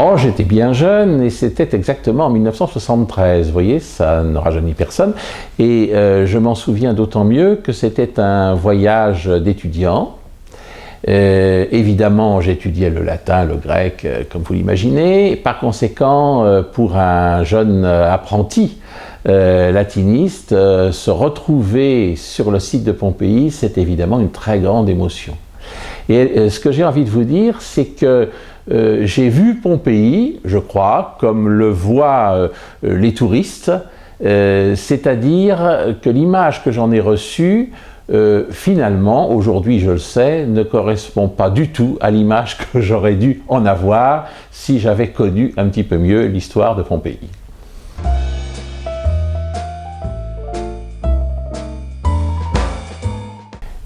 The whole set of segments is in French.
Oh, j'étais bien jeune et c'était exactement en 1973, vous voyez, ça ne rajeunit personne. Et je m'en souviens d'autant mieux que c'était un voyage d'étudiants. Évidemment, j'étudiais le latin, le grec, comme vous l'imaginez. Par conséquent, pour un jeune apprenti latiniste, se retrouver sur le site de Pompéi, c'est évidemment une très grande émotion. Et ce que j'ai envie de vous dire, c'est que j'ai vu Pompéi, je crois, comme le voient les touristes, c'est-à-dire que l'image que j'en ai reçue, finalement, aujourd'hui je le sais, ne correspond pas du tout à l'image que j'aurais dû en avoir si j'avais connu un petit peu mieux l'histoire de Pompéi.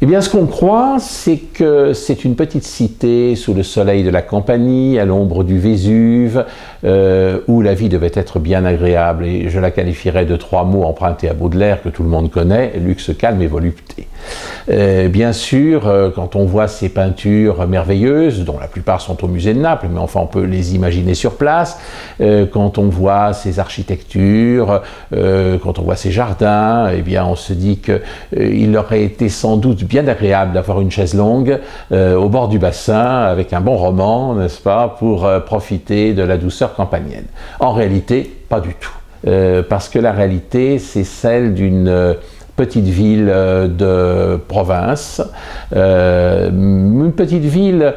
Eh bien, ce qu'on croit, c'est que c'est une petite cité sous le soleil de la Campanie, à l'ombre du Vésuve, où la vie devait être bien agréable. Et je la qualifierais de 3 mots empruntés à Baudelaire, que tout le monde connaît, luxe, calme et volupté. Bien sûr, quand on voit ces peintures merveilleuses, dont la plupart sont au musée de Naples, mais enfin on peut les imaginer sur place, quand on voit ces architectures, quand on voit ces jardins, eh bien on se dit qu'il aurait été sans doute bien agréable d'avoir une chaise longue au bord du bassin avec un bon roman, n'est-ce pas, pour profiter de la douceur campanienne. En réalité, pas du tout. Parce que la réalité, c'est celle d'une petite ville de province, une petite ville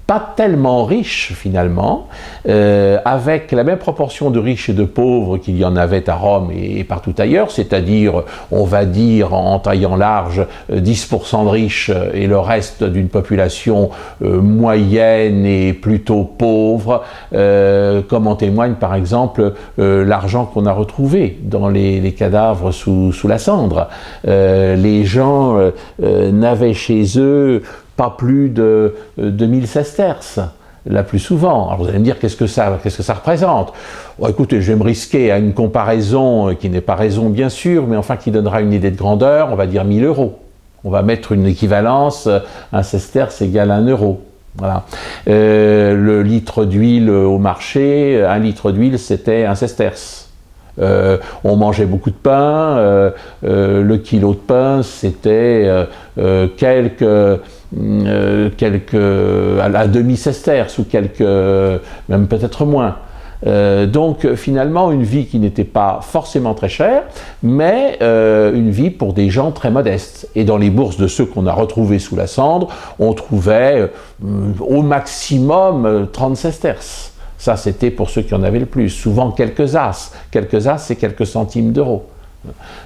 pas tellement riche finalement, avec la même proportion de riches et de pauvres qu'il y en avait à Rome et partout ailleurs, c'est-à-dire, on va dire en taillant large, 10% de riches et le reste d'une population moyenne et plutôt pauvre, comme en témoigne par exemple l'argent qu'on a retrouvé dans les cadavres sous la cendre. Les gens n'avaient chez eux pas plus de 2000 sesterces, la plus souvent. Alors vous allez me dire, qu'est-ce que ça représente? Bon, écoutez, je vais me risquer à une comparaison qui n'est pas raison bien sûr, mais enfin qui donnera une idée de grandeur, on va dire 1000 euros. On va mettre une équivalence, un sesterce égale 1 euro. Voilà. Le litre d'huile au marché, 1 litre d'huile c'était 1 sesterce. On mangeait beaucoup de pain, le kilo de pain c'était à la demi-sesterce ou même peut-être moins. Donc finalement une vie qui n'était pas forcément très chère, mais une vie pour des gens très modestes. Et dans les bourses de ceux qu'on a retrouvés sous la cendre, on trouvait au maximum 30 sesterces. Ça, c'était pour ceux qui en avaient le plus. Souvent quelques as. Quelques as, c'est quelques centimes d'euros.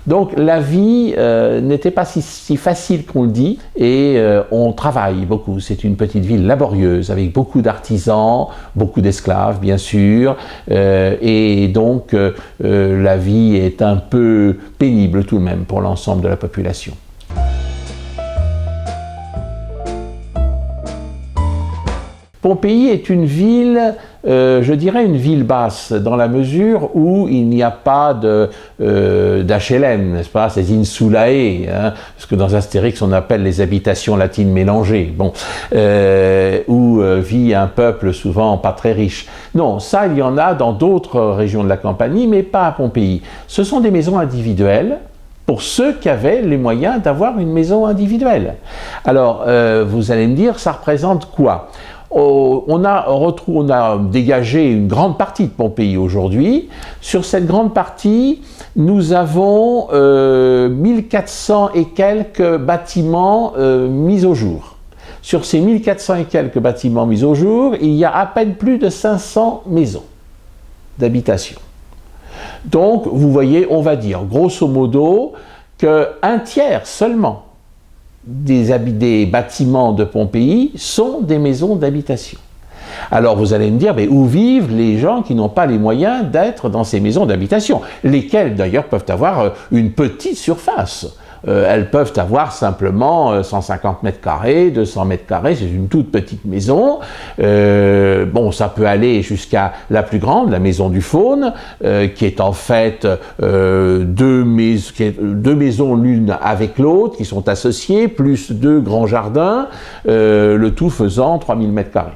Donc la vie n'était pas si facile qu'on le dit, et on travaille beaucoup. C'est une petite ville laborieuse avec beaucoup d'artisans, beaucoup d'esclaves bien sûr, et donc la vie est un peu pénible tout de même pour l'ensemble de la population. Pompéi est une ville, je dirais une ville basse, dans la mesure où il n'y a pas d'HLM, n'est-ce pas, ces insulae, hein, ce que dans Astérix on appelle les habitations latines mélangées, bon, où vit un peuple souvent pas très riche. Non, ça il y en a dans d'autres régions de la Campanie, mais pas à Pompéi. Ce sont des maisons individuelles, pour ceux qui avaient les moyens d'avoir une maison individuelle. Alors, vous allez me dire, ça représente quoi? On a dégagé une grande partie de Pompéi aujourd'hui. Sur cette grande partie, nous avons 1400 et quelques bâtiments mis au jour. Sur ces 1400 et quelques bâtiments mis au jour, il y a à peine plus de 500 maisons d'habitation. Donc, vous voyez, on va dire grosso modo qu'un tiers seulement des bâtiments de Pompéi sont des maisons d'habitation. Alors vous allez me dire, mais où vivent les gens qui n'ont pas les moyens d'être dans ces maisons d'habitation, lesquelles d'ailleurs peuvent avoir une petite surface. Elles peuvent avoir simplement 150 mètres carrés, 200 mètres carrés, c'est une toute petite maison. Bon, ça peut aller jusqu'à la plus grande, la maison du Faune, qui est en fait deux maisons l'une avec l'autre, qui sont associées, plus 2 grands jardins, le tout faisant 3000 mètres carrés.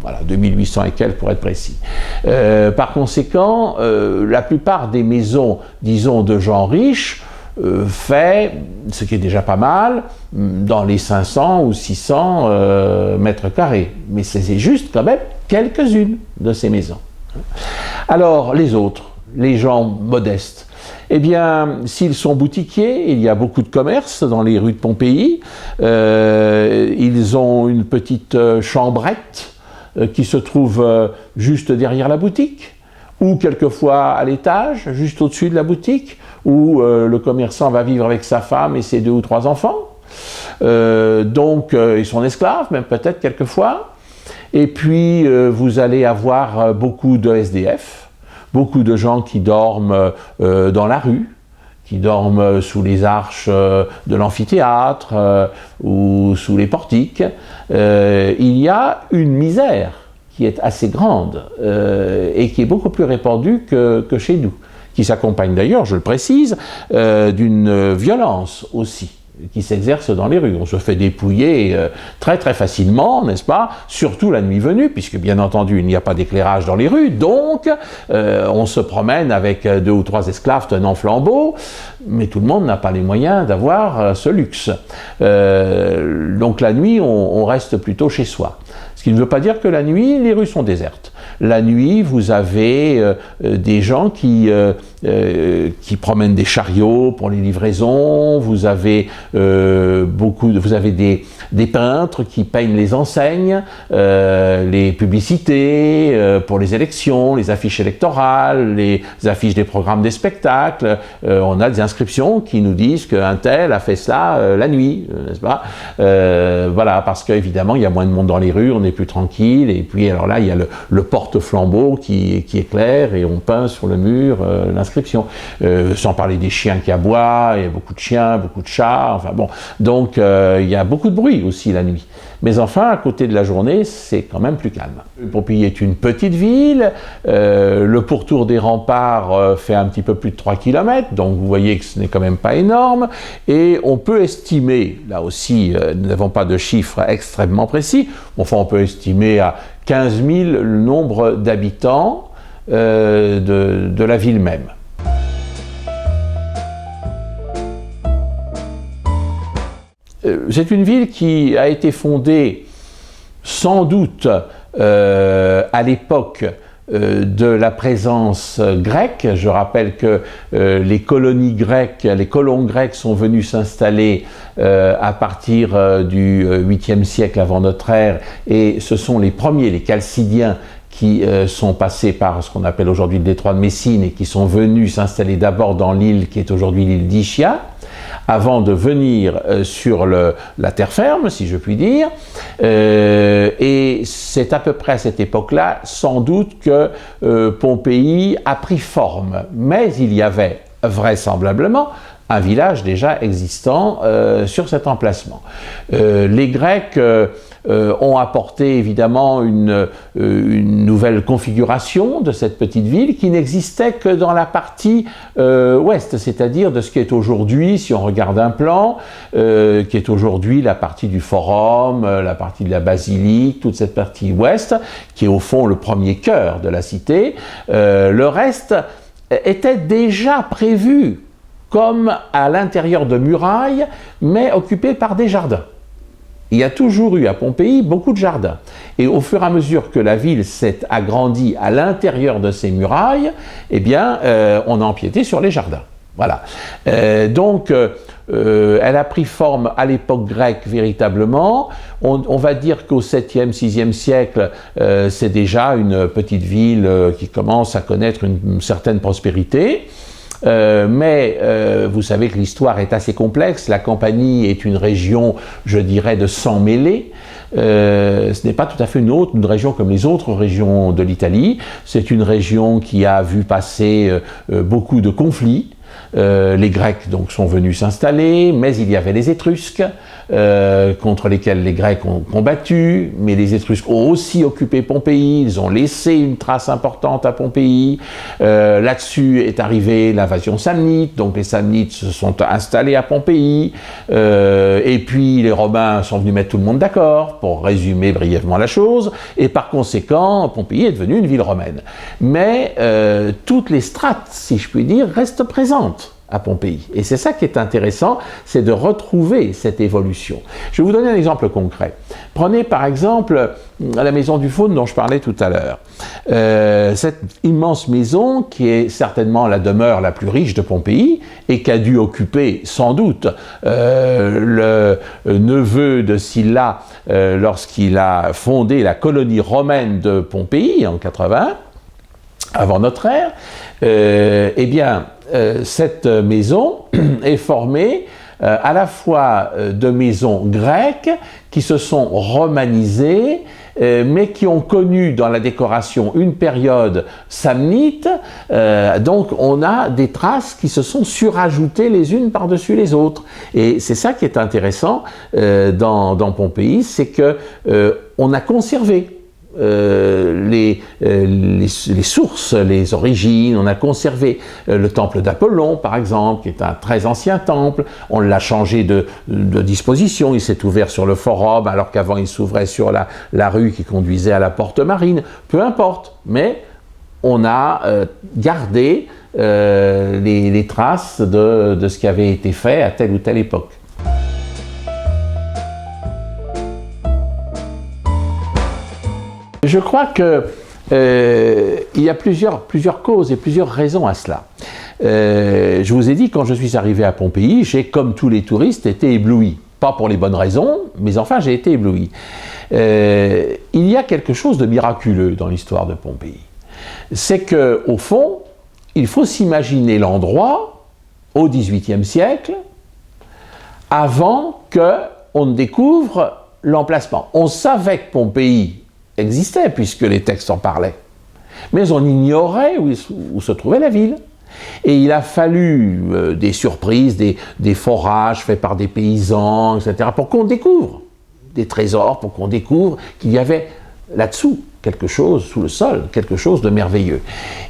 Voilà, 2800 et quelques pour être précis. Par conséquent, la plupart des maisons, disons, de gens riches, fait, ce qui est déjà pas mal, dans les 500 ou 600 mètres carrés. Mais c'est juste quand même quelques-unes de ces maisons. Alors, les autres, les gens modestes, eh bien, s'ils sont boutiquiers, il y a beaucoup de commerces dans les rues de Pompéi. Ils ont une petite chambrette qui se trouve juste derrière la boutique, ou quelquefois à l'étage, juste au-dessus de la boutique, où le commerçant va vivre avec sa femme et ses 2 ou 3 enfants. Donc, ils sont esclaves, même peut-être quelquefois. Et puis, vous allez avoir beaucoup de SDF, beaucoup de gens qui dorment dans la rue, qui dorment sous les arches de l'amphithéâtre ou sous les portiques. Il y a une misère qui est assez grande et qui est beaucoup plus répandue que chez nous, qui s'accompagne d'ailleurs, je le précise, d'une violence aussi, qui s'exerce dans les rues. On se fait dépouiller très très facilement, n'est-ce pas? Surtout la nuit venue, puisque bien entendu il n'y a pas d'éclairage dans les rues, donc on se promène avec 2 ou 3 esclaves tenant flambeau, mais tout le monde n'a pas les moyens d'avoir ce luxe. Donc la nuit, on reste plutôt chez soi. Ce qui ne veut pas dire que la nuit, les rues sont désertes. La nuit, vous avez des gens qui promènent des chariots pour les livraisons, vous avez des peintres qui peignent les enseignes, les publicités pour les élections, les affiches électorales, les affiches des programmes des spectacles. On a des inscriptions qui nous disent qu'un tel a fait ça la nuit, n'est-ce pas? Voilà, parce qu'évidemment, il y a moins de monde dans les rues, on est plus tranquille, et puis alors là, il y a le porte-flambeau qui éclaire, et on peint sur le mur l'inscription. Sans parler des chiens qui aboient, il y a beaucoup de chiens, beaucoup de chats, enfin bon. Donc, il y a beaucoup de bruit aussi la nuit. Mais enfin, à côté de la journée, c'est quand même plus calme. Pompéi est une petite ville, le pourtour des remparts fait un petit peu plus de 3 km, donc vous voyez que ce n'est quand même pas énorme, et on peut estimer, là aussi, nous n'avons pas de chiffres extrêmement précis, enfin on peut estimer à 15 000 le nombre d'habitants de la ville même. C'est une ville qui a été fondée sans doute à l'époque de la présence grecque. Je rappelle que les colonies grecques, les colons grecs sont venus s'installer à partir du 8e siècle avant notre ère, et ce sont les premiers, les Chalcidiens, qui sont passés par ce qu'on appelle aujourd'hui le détroit de Messine et qui sont venus s'installer d'abord dans l'île qui est aujourd'hui l'île d'Ischia, avant de venir sur la terre ferme, si je puis dire. Et c'est à peu près à cette époque-là, sans doute, que Pompéi a pris forme. Mais il y avait vraisemblablement un village déjà existant sur cet emplacement. Les Grecs ont apporté évidemment une nouvelle configuration de cette petite ville qui n'existait que dans la partie ouest, c'est-à-dire de ce qui est aujourd'hui, si on regarde un plan, qui est aujourd'hui la partie du forum, la partie de la basilique, toute cette partie ouest, qui est au fond le premier cœur de la cité. Le reste était déjà prévu comme à l'intérieur de murailles, mais occupé par des jardins. Il y a toujours eu à Pompéi beaucoup de jardins. Et au fur et à mesure que la ville s'est agrandie à l'intérieur de ces murailles, eh bien, on a empiété sur les jardins. Voilà. Donc, elle a pris forme à l'époque grecque véritablement. On va dire qu'au 7e, 6e siècle, c'est déjà une petite ville qui commence à connaître une certaine prospérité. Mais vous savez que l'histoire est assez complexe. La Campanie est une région, je dirais, de sang mêlé. Ce n'est pas tout à fait une région comme les autres régions de l'Italie. C'est une région qui a vu passer beaucoup de conflits. Les Grecs donc sont venus s'installer, mais il y avait les Étrusques contre lesquels les Grecs ont combattu, mais les Étrusques ont aussi occupé Pompéi, ils ont laissé une trace importante à Pompéi. Là-dessus est arrivée l'invasion samnite, donc les Samnites se sont installés à Pompéi, et puis les Romains sont venus mettre tout le monde d'accord, pour résumer brièvement la chose, et par conséquent, Pompéi est devenue une ville romaine. Mais toutes les strates, si je puis dire, restent présentes à Pompéi. Et c'est ça qui est intéressant, c'est de retrouver cette évolution. Je vais vous donner un exemple concret. Prenez par exemple la maison du Faune dont je parlais tout à l'heure. Cette immense maison qui est certainement la demeure la plus riche de Pompéi et qui a dû occuper sans doute le neveu de Sylla lorsqu'il a fondé la colonie romaine de Pompéi en 81, avant notre ère, eh bien, cette maison est formée à la fois de maisons grecques qui se sont romanisées, mais qui ont connu dans la décoration une période samnite. Donc on a des traces qui se sont surajoutées les unes par-dessus les autres. Et c'est ça qui est intéressant dans Pompéi, c'est que on a conservé les sources, les origines. On a conservé le temple d'Apollon, par exemple, qui est un très ancien temple. On l'a changé de disposition. Il s'est ouvert sur le forum, alors qu'avant il s'ouvrait sur la rue qui conduisait à la porte marine. Peu importe, mais on a gardé les traces de ce qui avait été fait à telle ou telle époque. Je crois que il y a plusieurs causes et plusieurs raisons à cela. Je vous ai dit, quand je suis arrivé à Pompéi, j'ai, comme tous les touristes, été ébloui. Pas pour les bonnes raisons, mais enfin j'ai été ébloui. Il y a quelque chose de miraculeux dans l'histoire de Pompéi. C'est qu'au fond, il faut s'imaginer l'endroit au XVIIIe siècle avant qu'on ne découvre l'emplacement. On savait que Pompéi existait, puisque les textes en parlaient. Mais on ignorait où se trouvait la ville. Et il a fallu des surprises, des forages faits par des paysans, etc., pour qu'on découvre des trésors, pour qu'on découvre qu'il y avait là-dessous quelque chose, sous le sol, quelque chose de merveilleux.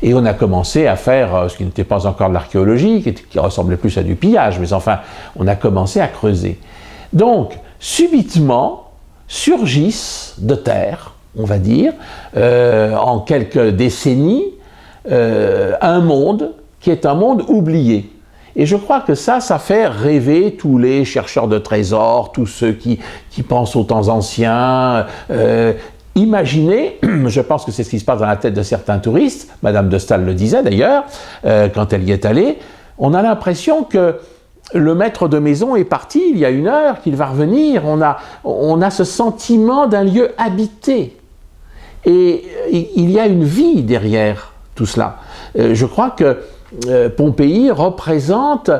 Et on a commencé à faire ce qui n'était pas encore de l'archéologie, qui ressemblait plus à du pillage, mais enfin, on a commencé à creuser. Donc, subitement, surgissent de terre, on va dire, en quelques décennies, un monde qui est un monde oublié. Et je crois que ça fait rêver tous les chercheurs de trésors, tous ceux qui pensent aux temps anciens. Imaginez, je pense que c'est ce qui se passe dans la tête de certains touristes, Madame de Staël le disait d'ailleurs, quand elle y est allée, on a l'impression que le maître de maison est parti il y a 1 heure, qu'il va revenir. On a ce sentiment d'un lieu habité. Et il y a une vie derrière tout cela. Je crois que Pompéi représente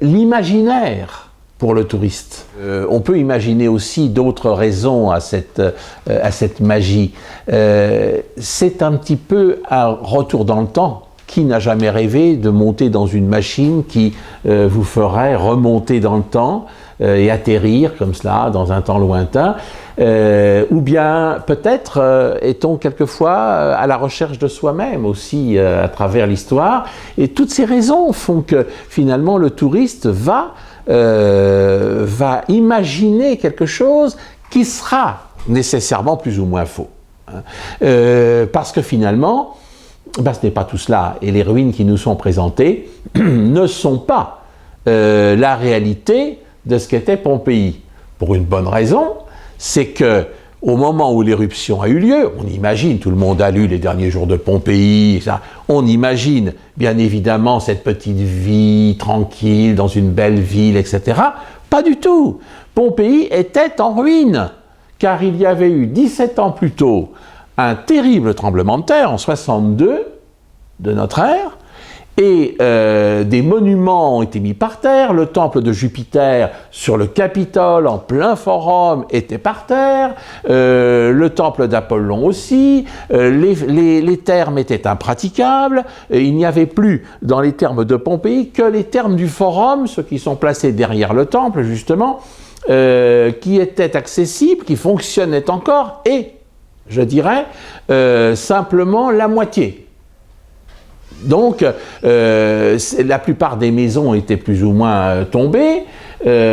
l'imaginaire pour le touriste. On peut imaginer aussi d'autres raisons à cette magie. C'est un petit peu un retour dans le temps. Qui n'a jamais rêvé de monter dans une machine qui vous ferait remonter dans le temps et atterrir comme cela dans un temps lointain, ou bien peut-être est-on quelquefois à la recherche de soi-même aussi à travers l'histoire, et toutes ces raisons font que finalement le touriste va imaginer quelque chose qui sera nécessairement plus ou moins faux, hein. Parce que finalement ce n'est pas tout cela, et les ruines qui nous sont présentées ne sont pas la réalité de ce qu'était Pompéi. Pour une bonne raison, c'est que au moment où l'éruption a eu lieu, on imagine, tout le monde a lu les derniers jours de Pompéi, ça, on imagine bien évidemment cette petite vie tranquille dans une belle ville, etc. Pas du tout. Pompéi était en ruine, car il y avait eu 17 ans plus tôt un terrible tremblement de terre en 62 de notre ère, Et des monuments ont été mis par terre. Le temple de Jupiter sur le Capitole, en plein forum, était par terre. Le temple d'Apollon aussi. Les thermes étaient impraticables. Il n'y avait plus dans les thermes de Pompéi que les thermes du forum, ceux qui sont placés derrière le temple, justement, qui étaient accessibles, qui fonctionnaient encore, et, je dirais, simplement la moitié. Donc, la plupart des maisons étaient plus ou moins tombées.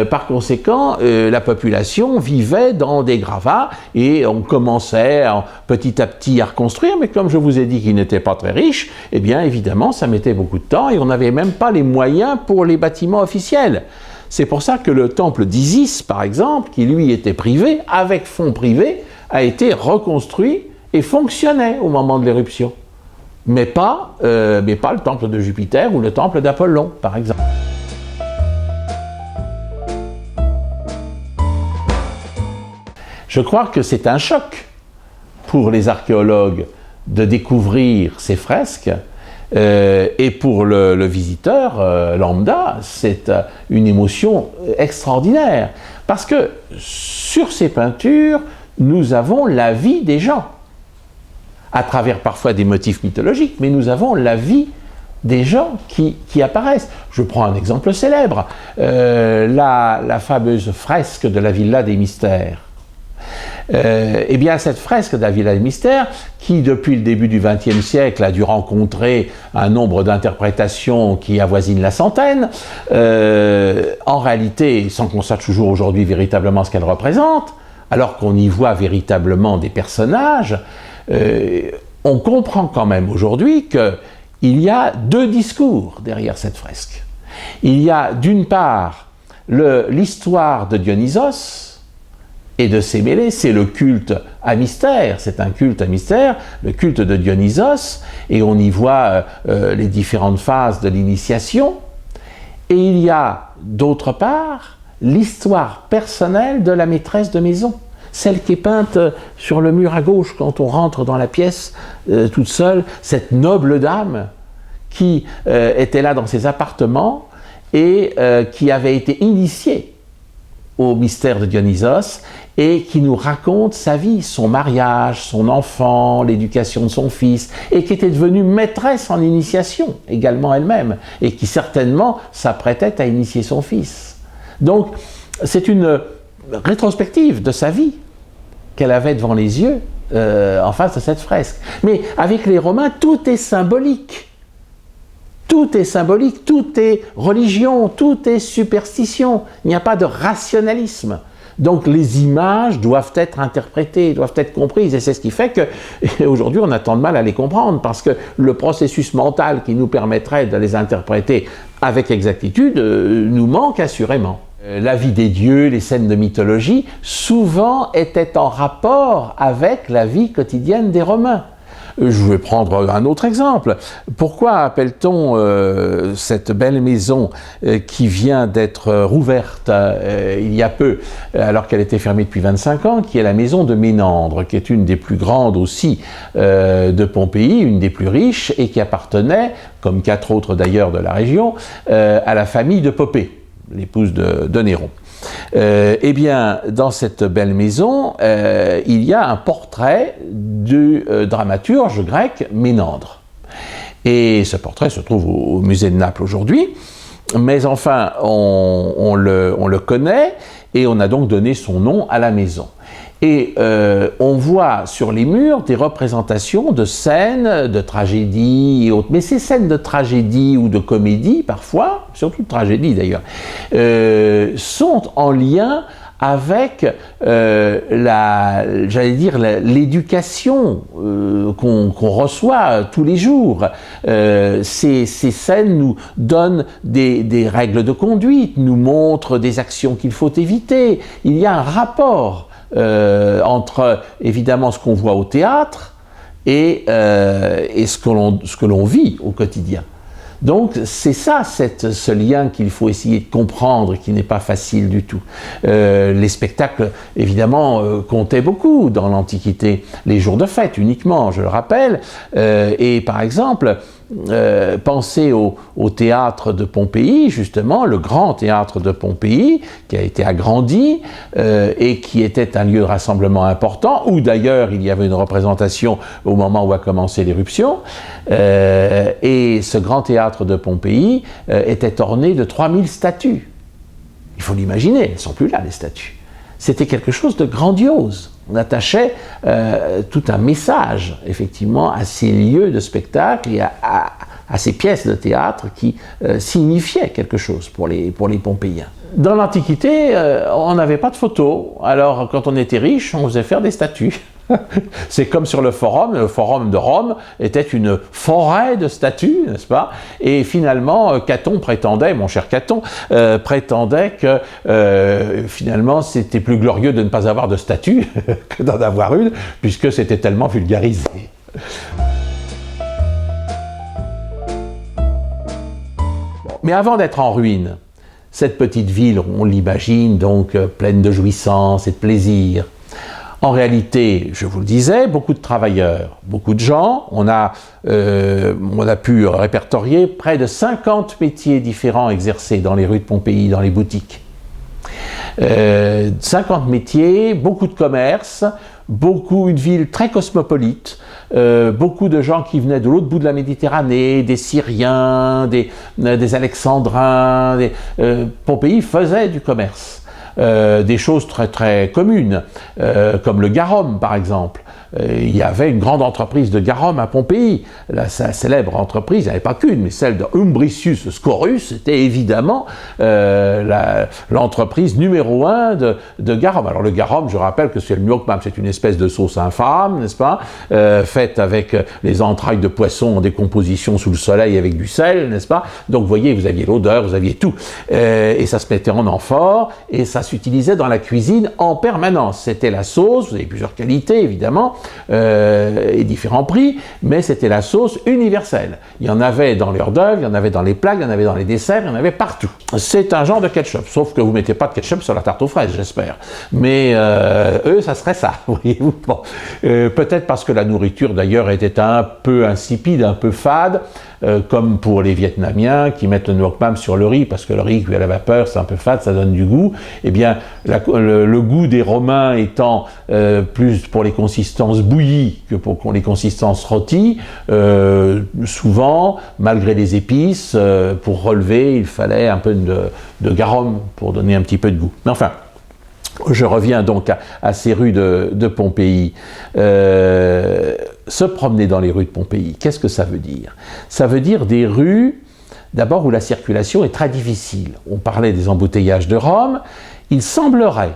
Par conséquent, la population vivait dans des gravats et on commençait petit à petit à reconstruire. Mais comme je vous ai dit qu'ils n'étaient pas très riches, eh bien, évidemment, ça mettait beaucoup de temps et on n'avait même pas les moyens pour les bâtiments officiels. C'est pour ça que le temple d'Isis, par exemple, qui lui était privé, avec fonds privés, a été reconstruit et fonctionnait au moment de l'éruption. Mais pas le temple de Jupiter ou le temple d'Apollon, par exemple. Je crois que c'est un choc pour les archéologues de découvrir ces fresques, et pour le visiteur lambda, c'est une émotion extraordinaire. Parce que sur ces peintures, nous avons la vie des gens. À travers parfois des motifs mythologiques, mais nous avons la vie des gens qui apparaissent. Je prends un exemple célèbre, la fameuse fresque de la Villa des Mystères. Eh bien, cette fresque de la Villa des Mystères, qui depuis le début du XXe siècle a dû rencontrer un nombre d'interprétations qui avoisine la centaine, en réalité, sans qu'on sache toujours aujourd'hui véritablement ce qu'elle représente, alors qu'on y voit véritablement des personnages, on comprend quand même aujourd'hui qu'il y a deux discours derrière cette fresque. Il y a d'une part l'histoire de Dionysos et de Sémélé, c'est le culte à mystère, c'est un culte à mystère, le culte de Dionysos, et on y voit les différentes phases de l'initiation. Et il y a d'autre part l'histoire personnelle de la maîtresse de maison. Celle qui est peinte sur le mur à gauche quand on rentre dans la pièce toute seule, cette noble dame qui était là dans ses appartements et qui avait été initiée au mystère de Dionysos et qui nous raconte sa vie, son mariage, son enfant, l'éducation de son fils, et qui était devenue maîtresse en initiation également elle-même, et qui certainement s'apprêtait à initier son fils. Donc c'est une rétrospective de sa vie qu'elle avait devant les yeux en face de cette fresque. Mais avec les Romains, tout est symbolique. Tout est symbolique, tout est religion, tout est superstition. Il n'y a pas de rationalisme. Donc les images doivent être interprétées, doivent être comprises, et c'est ce qui fait qu'aujourd'hui on a tant de mal à les comprendre, parce que le processus mental qui nous permettrait de les interpréter avec exactitude nous manque assurément. La vie des dieux, les scènes de mythologie, souvent étaient en rapport avec la vie quotidienne des Romains. Je vais prendre un autre exemple. Pourquoi appelle-t-on cette belle maison qui vient d'être rouverte il y a peu, alors qu'elle était fermée depuis 25 ans, qui est la maison de Ménandre, qui est une des plus grandes aussi de Pompéi, une des plus riches, et qui appartenait, comme 4 autres d'ailleurs de la région, à la famille de Popée, l'épouse de Néron. Eh bien, dans cette belle maison, il y a un portrait du dramaturge grec Ménandre. Et ce portrait se trouve au musée de Naples aujourd'hui, mais enfin, on le connaît, et on a donc donné son nom à la maison. Et on voit sur les murs des représentations de scènes de tragédie et autres. Mais ces scènes de tragédie ou de comédie, parfois, surtout de tragédie d'ailleurs, sont en lien avec l'éducation qu'on reçoit tous les jours. Ces scènes nous donnent des règles de conduite, nous montrent des actions qu'il faut éviter. Il y a un rapport entre évidemment ce qu'on voit au théâtre et ce que l'on vit au quotidien. Donc c'est ça, ce lien qu'il faut essayer de comprendre, qui n'est pas facile du tout. Les spectacles, évidemment, comptaient beaucoup dans l'Antiquité, les jours de fête uniquement, je le rappelle, et par exemple, pensez au théâtre de Pompéi, justement, le grand théâtre de Pompéi, qui a été agrandi et qui était un lieu de rassemblement important, où d'ailleurs il y avait une représentation au moment où a commencé l'éruption. Et ce grand théâtre de Pompéi était orné de 3000 statues. Il faut l'imaginer, elles ne sont plus là, les statues. C'était quelque chose de grandiose. On attachait tout un message, effectivement, à ces lieux de spectacle et à ces pièces de théâtre qui signifiaient quelque chose pour les Pompéiens. Dans l'Antiquité, on n'avait pas de photos. Alors, quand on était riche, on faisait faire des statues. C'est comme sur le forum de Rome était une forêt de statues, n'est-ce pas? Et finalement, Caton prétendait, mon cher Caton, prétendait que finalement c'était plus glorieux de ne pas avoir de statue que d'en avoir une, puisque c'était tellement vulgarisé. Bon, mais avant d'être en ruine, cette petite ville, on l'imagine donc pleine de jouissance et de plaisir. En réalité, je vous le disais, beaucoup de travailleurs, beaucoup de gens. On a pu répertorier près de 50 métiers différents exercés dans les rues de Pompéi, dans les boutiques. 50 métiers, beaucoup de commerces, une ville très cosmopolite, beaucoup de gens qui venaient de l'autre bout de la Méditerranée, des Syriens, des Alexandrins. Pompéi faisait du commerce. Des choses très très communes, comme le garum par exemple. Il y avait une grande entreprise de garum à Pompéi. Sa célèbre entreprise, il n'y avait pas qu'une, mais celle de Umbricius Scaurus, c'était évidemment l'entreprise numéro 1 de garum. Alors le garum, je rappelle que c'est le muokmam, c'est une espèce de sauce infâme, n'est-ce pas, faite avec les entrailles de poisson en décomposition sous le soleil avec du sel, n'est-ce pas. Donc vous voyez, vous aviez l'odeur, vous aviez tout. Et ça se mettait en amphore, et ça s'utilisait dans la cuisine en permanence. C'était la sauce, vous avez plusieurs qualités évidemment, et différents prix, mais c'était la sauce universelle. Il y en avait dans les hors d'œuvre, il y en avait dans les plats, il y en avait dans les desserts, il y en avait partout. C'est un genre de ketchup, sauf que vous ne mettez pas de ketchup sur la tarte aux fraises, j'espère. Mais eux, ça serait ça, voyez-vous. Bon. Peut-être parce que la nourriture, d'ailleurs, était un peu insipide, un peu fade, comme pour les Vietnamiens qui mettent le nuoc mam sur le riz, parce que le riz cuit à la vapeur, c'est un peu fade, ça donne du goût. Eh bien, le goût des Romains étant plus pour les consistances bouillies que pour les consistances rôties, souvent, malgré les épices, pour relever, il fallait un peu de garum pour donner un petit peu de goût. Mais enfin, je reviens donc à ces rues de Pompéi. Se promener dans les rues de Pompéi, qu'est-ce que ça veut dire? Ça veut dire des rues, d'abord, où la circulation est très difficile. On parlait des embouteillages de Rome. Il semblerait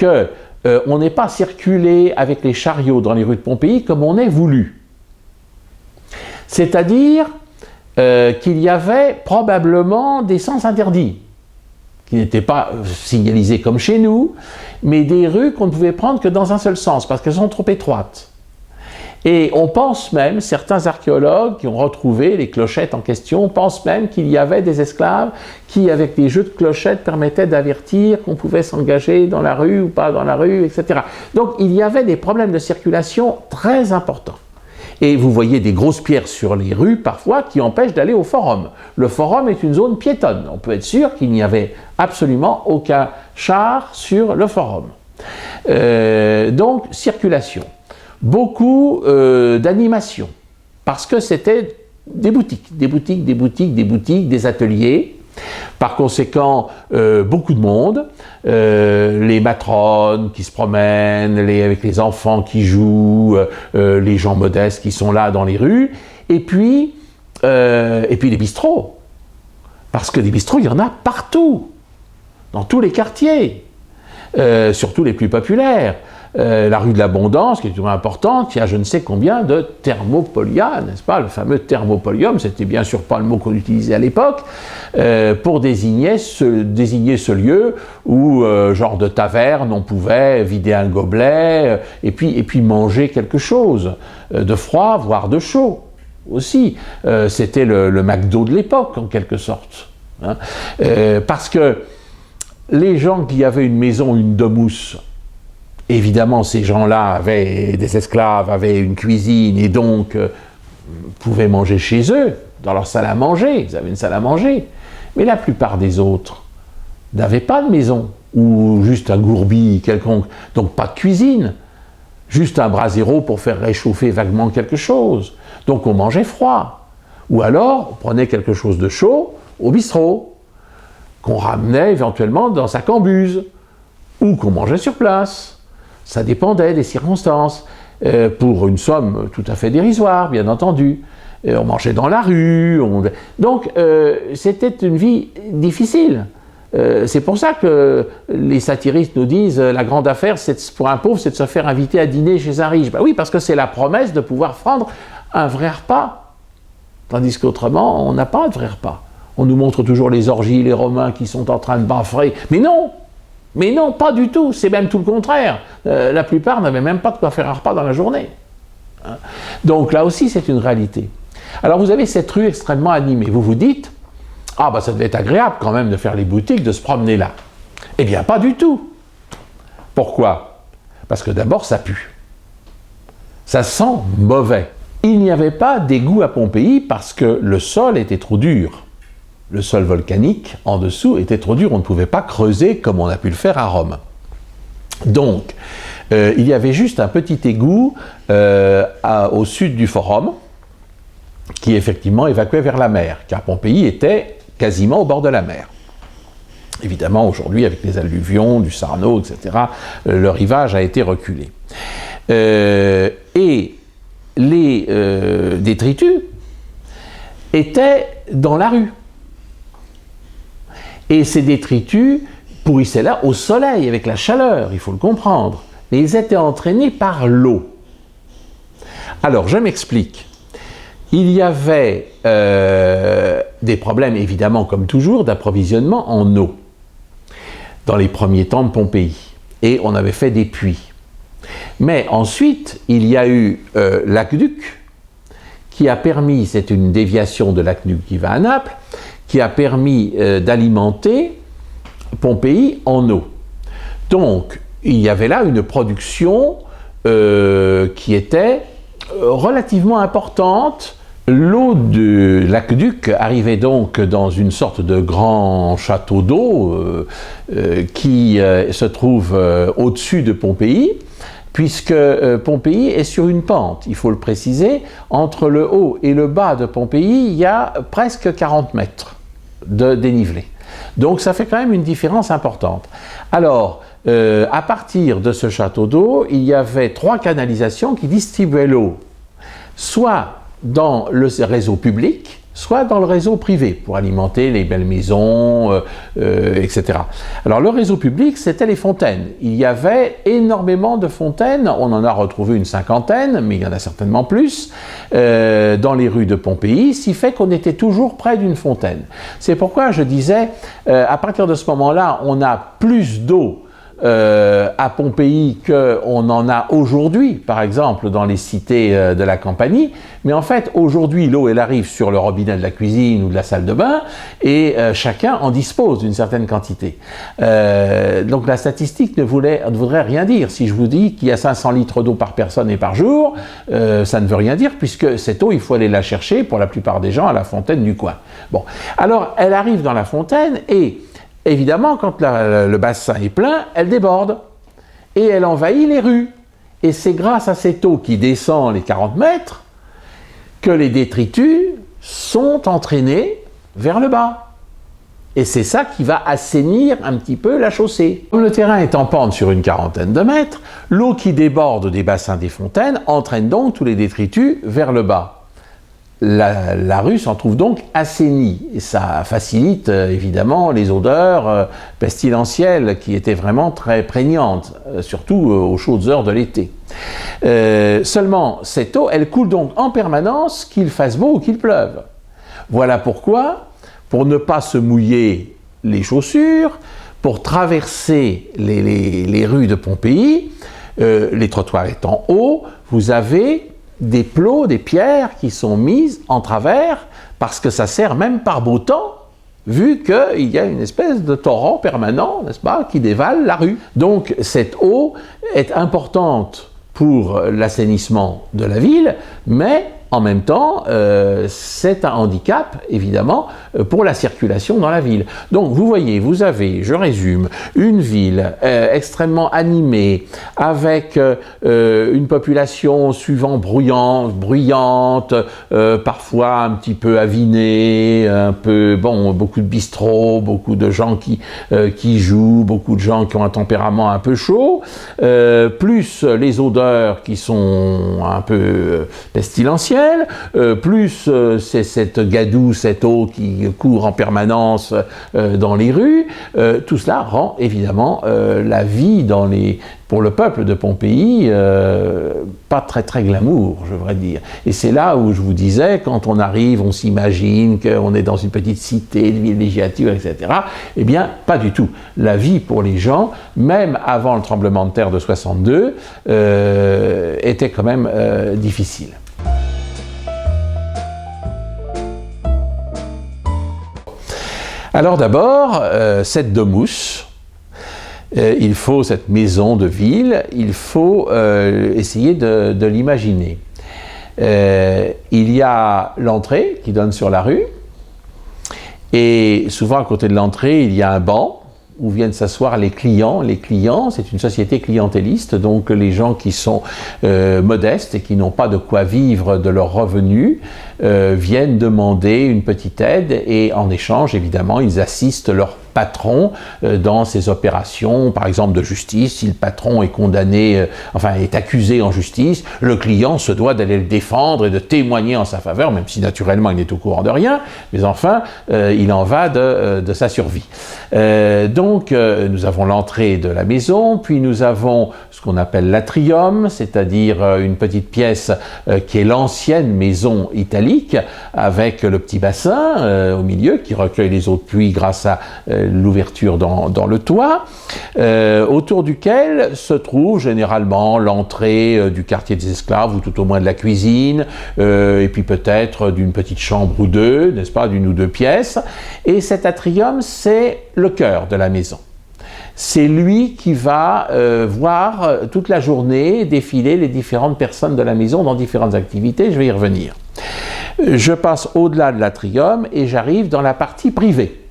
qu'on n'ait pas circulé avec les chariots dans les rues de Pompéi comme on est voulu. C'est-à-dire qu'il y avait probablement des sens interdits, qui n'étaient pas signalisés comme chez nous, mais des rues qu'on ne pouvait prendre que dans un seul sens, parce qu'elles sont trop étroites. Et on pense même, certains archéologues qui ont retrouvé les clochettes en question, pensent même qu'il y avait des esclaves qui, avec des jeux de clochettes, permettaient d'avertir qu'on pouvait s'engager dans la rue ou pas dans la rue, etc. Donc il y avait des problèmes de circulation très importants. Et vous voyez des grosses pierres sur les rues, parfois, qui empêchent d'aller au forum. Le forum est une zone piétonne. On peut être sûr qu'il n'y avait absolument aucun char sur le forum. Donc, circulation. Beaucoup d'animation, parce que c'était des boutiques, des ateliers. Par conséquent, beaucoup de monde, les matrones qui se promènent, avec les enfants qui jouent, les gens modestes qui sont là dans les rues, et puis les bistrots. Parce que des bistrots, il y en a partout, dans tous les quartiers, surtout les plus populaires. La rue de l'Abondance, qui est toujours importante, il y a je ne sais combien de thermopolia, n'est-ce pas? Le fameux thermopolium, c'était bien sûr pas le mot qu'on utilisait à l'époque, pour désigner ce lieu où, genre de taverne, on pouvait vider un gobelet et puis manger quelque chose de froid, voire de chaud aussi. C'était le McDo de l'époque, en quelque sorte. Hein. Parce que les gens qui avaient une maison, une domus, évidemment, ces gens-là avaient des esclaves, avaient une cuisine, et donc pouvaient manger chez eux, dans leur salle à manger, ils avaient une salle à manger. Mais la plupart des autres n'avaient pas de maison, ou juste un gourbi quelconque, donc pas de cuisine, juste un brasero pour faire réchauffer vaguement quelque chose. Donc on mangeait froid. Ou alors, on prenait quelque chose de chaud au bistrot, qu'on ramenait éventuellement dans sa cambuse, ou qu'on mangeait sur place. Ça dépendait des circonstances, pour une somme tout à fait dérisoire, bien entendu. On mangeait dans la rue. Donc, c'était une vie difficile. C'est pour ça que les satiristes nous disent la grande affaire, pour un pauvre, c'est de se faire inviter à dîner chez un riche. Ben oui, parce que c'est la promesse de pouvoir prendre un vrai repas. Tandis qu'autrement, on n'a pas de vrai repas. On nous montre toujours les orgies, les Romains qui sont en train de bafrer. Mais non, pas du tout. C'est même tout le contraire. La plupart n'avaient même pas de quoi faire un repas dans la journée. Hein. Donc là aussi, c'est une réalité. Alors vous avez cette rue extrêmement animée. Vous vous dites, ah ben ça devait être agréable quand même de faire les boutiques, de se promener là. Eh bien pas du tout. Pourquoi? Parce que d'abord ça pue. Ça sent mauvais. Il n'y avait pas d'égout à Pompéi parce que le sol était trop dur. Le sol volcanique en dessous était trop dur, on ne pouvait pas creuser comme on a pu le faire à Rome. Donc, il y avait juste un petit égout au sud du forum qui effectivement évacuait vers la mer, car Pompéi était quasiment au bord de la mer. Évidemment, aujourd'hui, avec les alluvions, du Sarno, etc., le rivage a été reculé. Et les détritus étaient dans la rue. Et ces détritus pourrissaient là au soleil, avec la chaleur, il faut le comprendre. Mais ils étaient entraînés par l'eau. Alors, je m'explique. Il y avait des problèmes, évidemment, comme toujours, d'approvisionnement en eau dans les premiers temps de Pompéi. Et on avait fait des puits. Mais ensuite, il y a eu l'aqueduc qui a permis, c'est une déviation de l'aqueduc qui va à Naples, qui a permis d'alimenter Pompéi en eau. Donc, il y avait là une production qui était relativement importante. L'eau de l'aqueduc arrivait donc dans une sorte de grand château d'eau qui se trouve au-dessus de Pompéi, puisque Pompéi est sur une pente, il faut le préciser. Entre le haut et le bas de Pompéi, il y a presque 40 mètres de dénivelé. Donc ça fait quand même une différence importante. Alors, à partir de ce château d'eau, il y avait 3 canalisations qui distribuaient l'eau, soit dans le réseau public, soit dans le réseau privé, pour alimenter les belles maisons, etc. Alors le réseau public, c'était les fontaines. Il y avait énormément de fontaines, on en a retrouvé une 50aine, mais il y en a certainement plus, dans les rues de Pompéi, ce qui fait qu'on était toujours près d'une fontaine. C'est pourquoi je disais, à partir de ce moment-là, on a plus d'eau à Pompéi qu'on en a aujourd'hui, par exemple dans les cités de la Campanie, mais en fait aujourd'hui l'eau elle arrive sur le robinet de la cuisine ou de la salle de bain et chacun en dispose d'une certaine quantité. Donc la statistique ne voudrait rien dire. Si je vous dis qu'il y a 500 litres d'eau par personne et par jour, ça ne veut rien dire puisque cette eau il faut aller la chercher pour la plupart des gens à la fontaine du coin. Bon, alors elle arrive dans la fontaine et évidemment, quand le bassin est plein, elle déborde et elle envahit les rues. Et c'est grâce à cette eau qui descend les 40 mètres que les détritus sont entraînés vers le bas. Et c'est ça qui va assainir un petit peu la chaussée. Comme le terrain est en pente sur une 40aine de mètres, l'eau qui déborde des bassins des fontaines entraîne donc tous les détritus vers le bas. La rue s'en trouve donc assainie et ça facilite évidemment les odeurs pestilentielles qui étaient vraiment très prégnantes, surtout aux chaudes heures de l'été. Seulement cette eau, elle coule donc en permanence qu'il fasse beau ou qu'il pleuve. Voilà pourquoi, pour ne pas se mouiller les chaussures, pour traverser les rues de Pompéi, les trottoirs étant hauts, vous avez des plots, des pierres qui sont mises en travers parce que ça sert même par beau temps, vu qu'il y a une espèce de torrent permanent, n'est-ce pas, qui dévale la rue. Donc cette eau est importante pour l'assainissement de la ville, mais en même temps, c'est un handicap, évidemment, pour la circulation dans la ville. Donc, vous voyez, vous avez, je résume, une ville extrêmement animée, avec une population suivant bruyante, parfois un petit peu avinée, un peu, bon, beaucoup de bistrots, beaucoup de gens qui jouent, beaucoup de gens qui ont un tempérament un peu chaud, plus les odeurs qui sont un peu pestilentielles, plus c'est cette gadoue, cette eau qui court en permanence dans les rues, tout cela rend évidemment la vie pour le peuple de Pompéi, pas très très glamour, je voudrais dire. Et c'est là où je vous disais, quand on arrive, on s'imagine qu'on est dans une petite cité, une villégiature, etc. Eh bien, pas du tout. La vie pour les gens, même avant le tremblement de terre de 62, était quand même difficile. Alors d'abord, cette domus, il faut cette maison de ville, il faut essayer de l'imaginer. Il y a l'entrée qui donne sur la rue, et souvent à côté de l'entrée, il y a un banc où viennent s'asseoir les clients. Les clients, c'est une société clientéliste, donc les gens qui sont modestes et qui n'ont pas de quoi vivre de leurs revenus viennent demander une petite aide, et en échange, évidemment, ils assistent leur patron dans ces opérations, par exemple de justice. Si le patron est condamné, est accusé en justice, le client se doit d'aller le défendre et de témoigner en sa faveur, même si naturellement il n'est au courant de rien, mais enfin, il en va de sa survie. Donc, nous avons l'entrée de la maison, puis nous avons ce qu'on appelle l'atrium, c'est-à-dire une petite pièce qui est l'ancienne maison italique, avec le petit bassin au milieu qui recueille les eaux de pluie grâce à l'ouverture dans le toit, autour duquel se trouve généralement l'entrée du quartier des esclaves, ou tout au moins de la cuisine, et puis peut-être d'une petite chambre ou deux, n'est-ce pas, d'une ou deux pièces. Et cet atrium, c'est le cœur de la maison. C'est lui qui va voir toute la journée défiler les différentes personnes de la maison dans différentes activités. Je vais y revenir. Je passe au-delà de l'atrium et j'arrive dans la partie privée.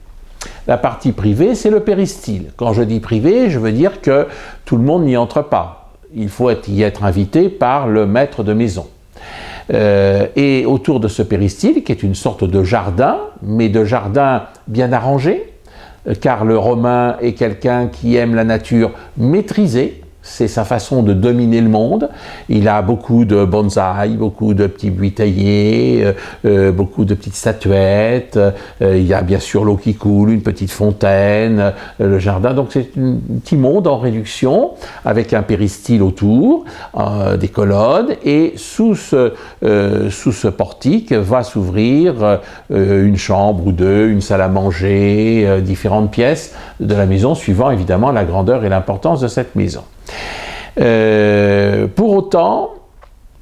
La partie privée, c'est le péristyle. Quand je dis privé, je veux dire que tout le monde n'y entre pas. Il faut y être invité par le maître de maison. Et autour de ce péristyle, qui est une sorte de jardin, mais de jardin bien arrangé, car le Romain est quelqu'un qui aime la nature maîtrisée. C'est sa façon de dominer le monde. Il a beaucoup de bonsaïs, beaucoup de petits buis taillés, beaucoup de petites statuettes. Il y a bien sûr l'eau qui coule, une petite fontaine, le jardin. Donc c'est un petit monde en réduction, avec un péristyle autour, des colonnes. Et sous ce portique va s'ouvrir une chambre ou deux, une salle à manger, différentes pièces de la maison, suivant évidemment la grandeur et l'importance de cette maison. Pour autant,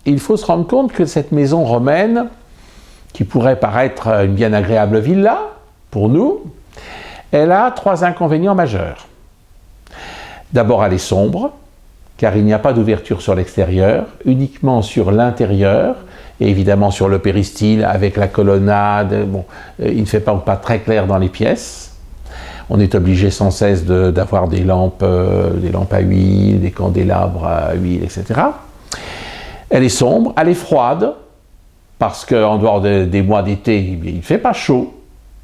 il faut se rendre compte que cette maison romaine, qui pourrait paraître une bien agréable villa pour nous, elle a trois inconvénients majeurs. D'abord, elle est sombre, car il n'y a pas d'ouverture sur l'extérieur, uniquement sur l'intérieur, et évidemment sur le péristyle avec la colonnade. Bon, il ne fait pas très clair dans les pièces. On est obligé sans cesse d'avoir des lampes à huile, des candélabres à huile, etc. Elle est sombre, elle est froide, parce qu'en dehors des mois d'été, il ne fait pas chaud.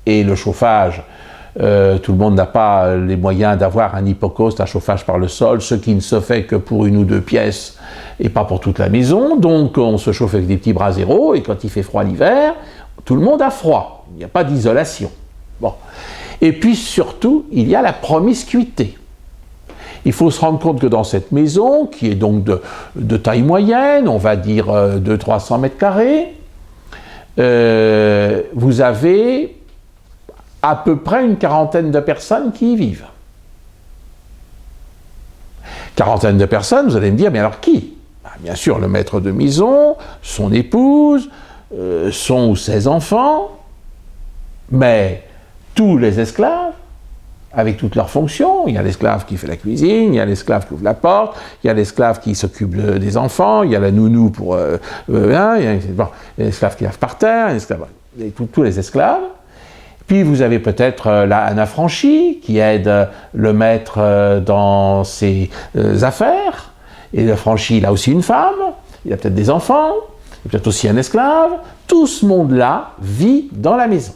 Et le chauffage, tout le monde n'a pas les moyens d'avoir un hypocauste, un chauffage par le sol, ce qui ne se fait que pour une ou deux pièces et pas pour toute la maison. Donc on se chauffe avec des petits bras zéro, et quand il fait froid l'hiver, tout le monde a froid. Il n'y a pas d'isolation. Bon. Et puis surtout, il y a la promiscuité. Il faut se rendre compte que dans cette maison, qui est donc de taille moyenne, on va dire 200-300 mètres carrés, vous avez à peu près une quarantaine de personnes qui y vivent. Quarantaine de personnes, vous allez me dire, mais alors qui? Bien sûr, le maître de maison, son épouse, son ou ses enfants, mais tous les esclaves, avec toutes leurs fonctions. Il y a l'esclave qui fait la cuisine, il y a l'esclave qui ouvre la porte, il y a l'esclave qui s'occupe des enfants, il y a la nounou pour... il y a l'esclave qui lave par terre, tous les esclaves. Puis vous avez peut-être un affranchi qui aide le maître dans ses affaires. Et l'affranchi, il a aussi une femme, il a peut-être des enfants, il a peut-être aussi un esclave. Tout ce monde-là vit dans la maison.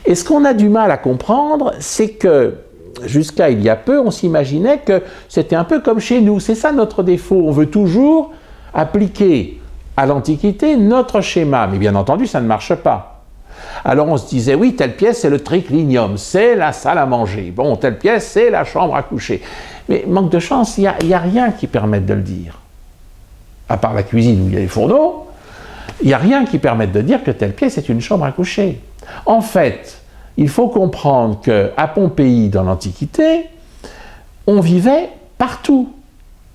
Et ce qu'on a du mal à comprendre, c'est que jusqu'à il y a peu, on s'imaginait que c'était un peu comme chez nous. C'est ça notre défaut. On veut toujours appliquer à l'Antiquité notre schéma. Mais bien entendu, ça ne marche pas. Alors on se disait, oui, telle pièce, c'est le triclinium, c'est la salle à manger. Bon, telle pièce, c'est la chambre à coucher. Mais manque de chance, il n'y a rien qui permette de le dire. À part la cuisine où il y a les fourneaux, il n'y a rien qui permette de dire que telle pièce est une chambre à coucher. En fait, il faut comprendre qu'à Pompéi, dans l'Antiquité, on vivait partout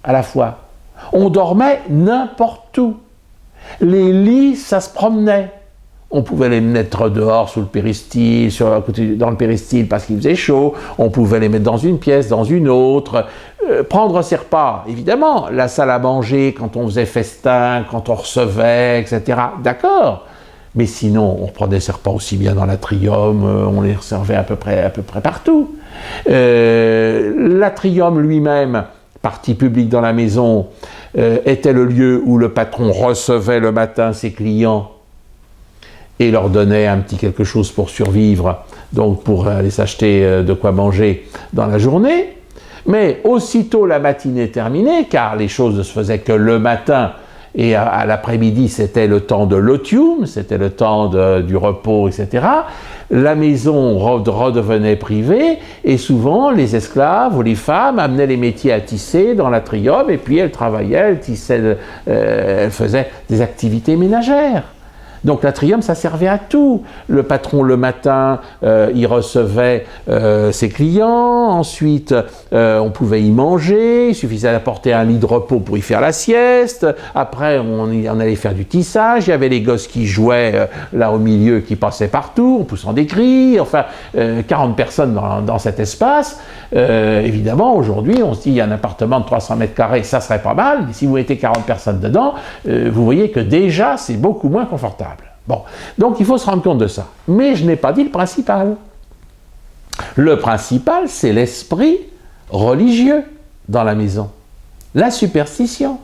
à la fois. On dormait n'importe où. Les lits, ça se promenait. On pouvait les mettre dehors sous le péristyle, dans le péristyle parce qu'il faisait chaud. On pouvait les mettre dans une pièce, dans une autre. Prendre ses repas, évidemment. La salle à manger, quand on faisait festin, quand on recevait, etc. D'accord. Mais sinon, on prenait ses repas aussi bien dans l'atrium, on les servait à peu près partout. L'atrium lui-même, partie publique dans la maison, était le lieu où le patron recevait le matin ses clients et leur donnait un petit quelque chose pour survivre, donc pour aller s'acheter de quoi manger dans la journée. Mais aussitôt la matinée terminée, car les choses ne se faisaient que le matin, et à l'après-midi, c'était le temps de l'otium, c'était le temps du repos, etc. La maison redevenait privée, et souvent, les esclaves ou les femmes amenaient les métiers à tisser dans l'atrium, et puis elles travaillaient, elles tissaient, elles faisaient des activités ménagères. Donc l'atrium, ça servait à tout. Le patron, le matin, il recevait ses clients. Ensuite, on pouvait y manger. Il suffisait d'apporter un lit de repos pour y faire la sieste. Après, on allait faire du tissage. Il y avait les gosses qui jouaient là au milieu, qui passaient partout, en poussant des cris. Enfin, 40 personnes dans cet espace. Évidemment, aujourd'hui, on se dit, il y a un appartement de 300 mètres carrés, ça serait pas mal. Mais si vous mettez 40 personnes dedans, vous voyez que déjà, c'est beaucoup moins confortable. Bon, donc il faut se rendre compte de ça. Mais je n'ai pas dit le principal. Le principal, c'est l'esprit religieux dans la maison. La superstition.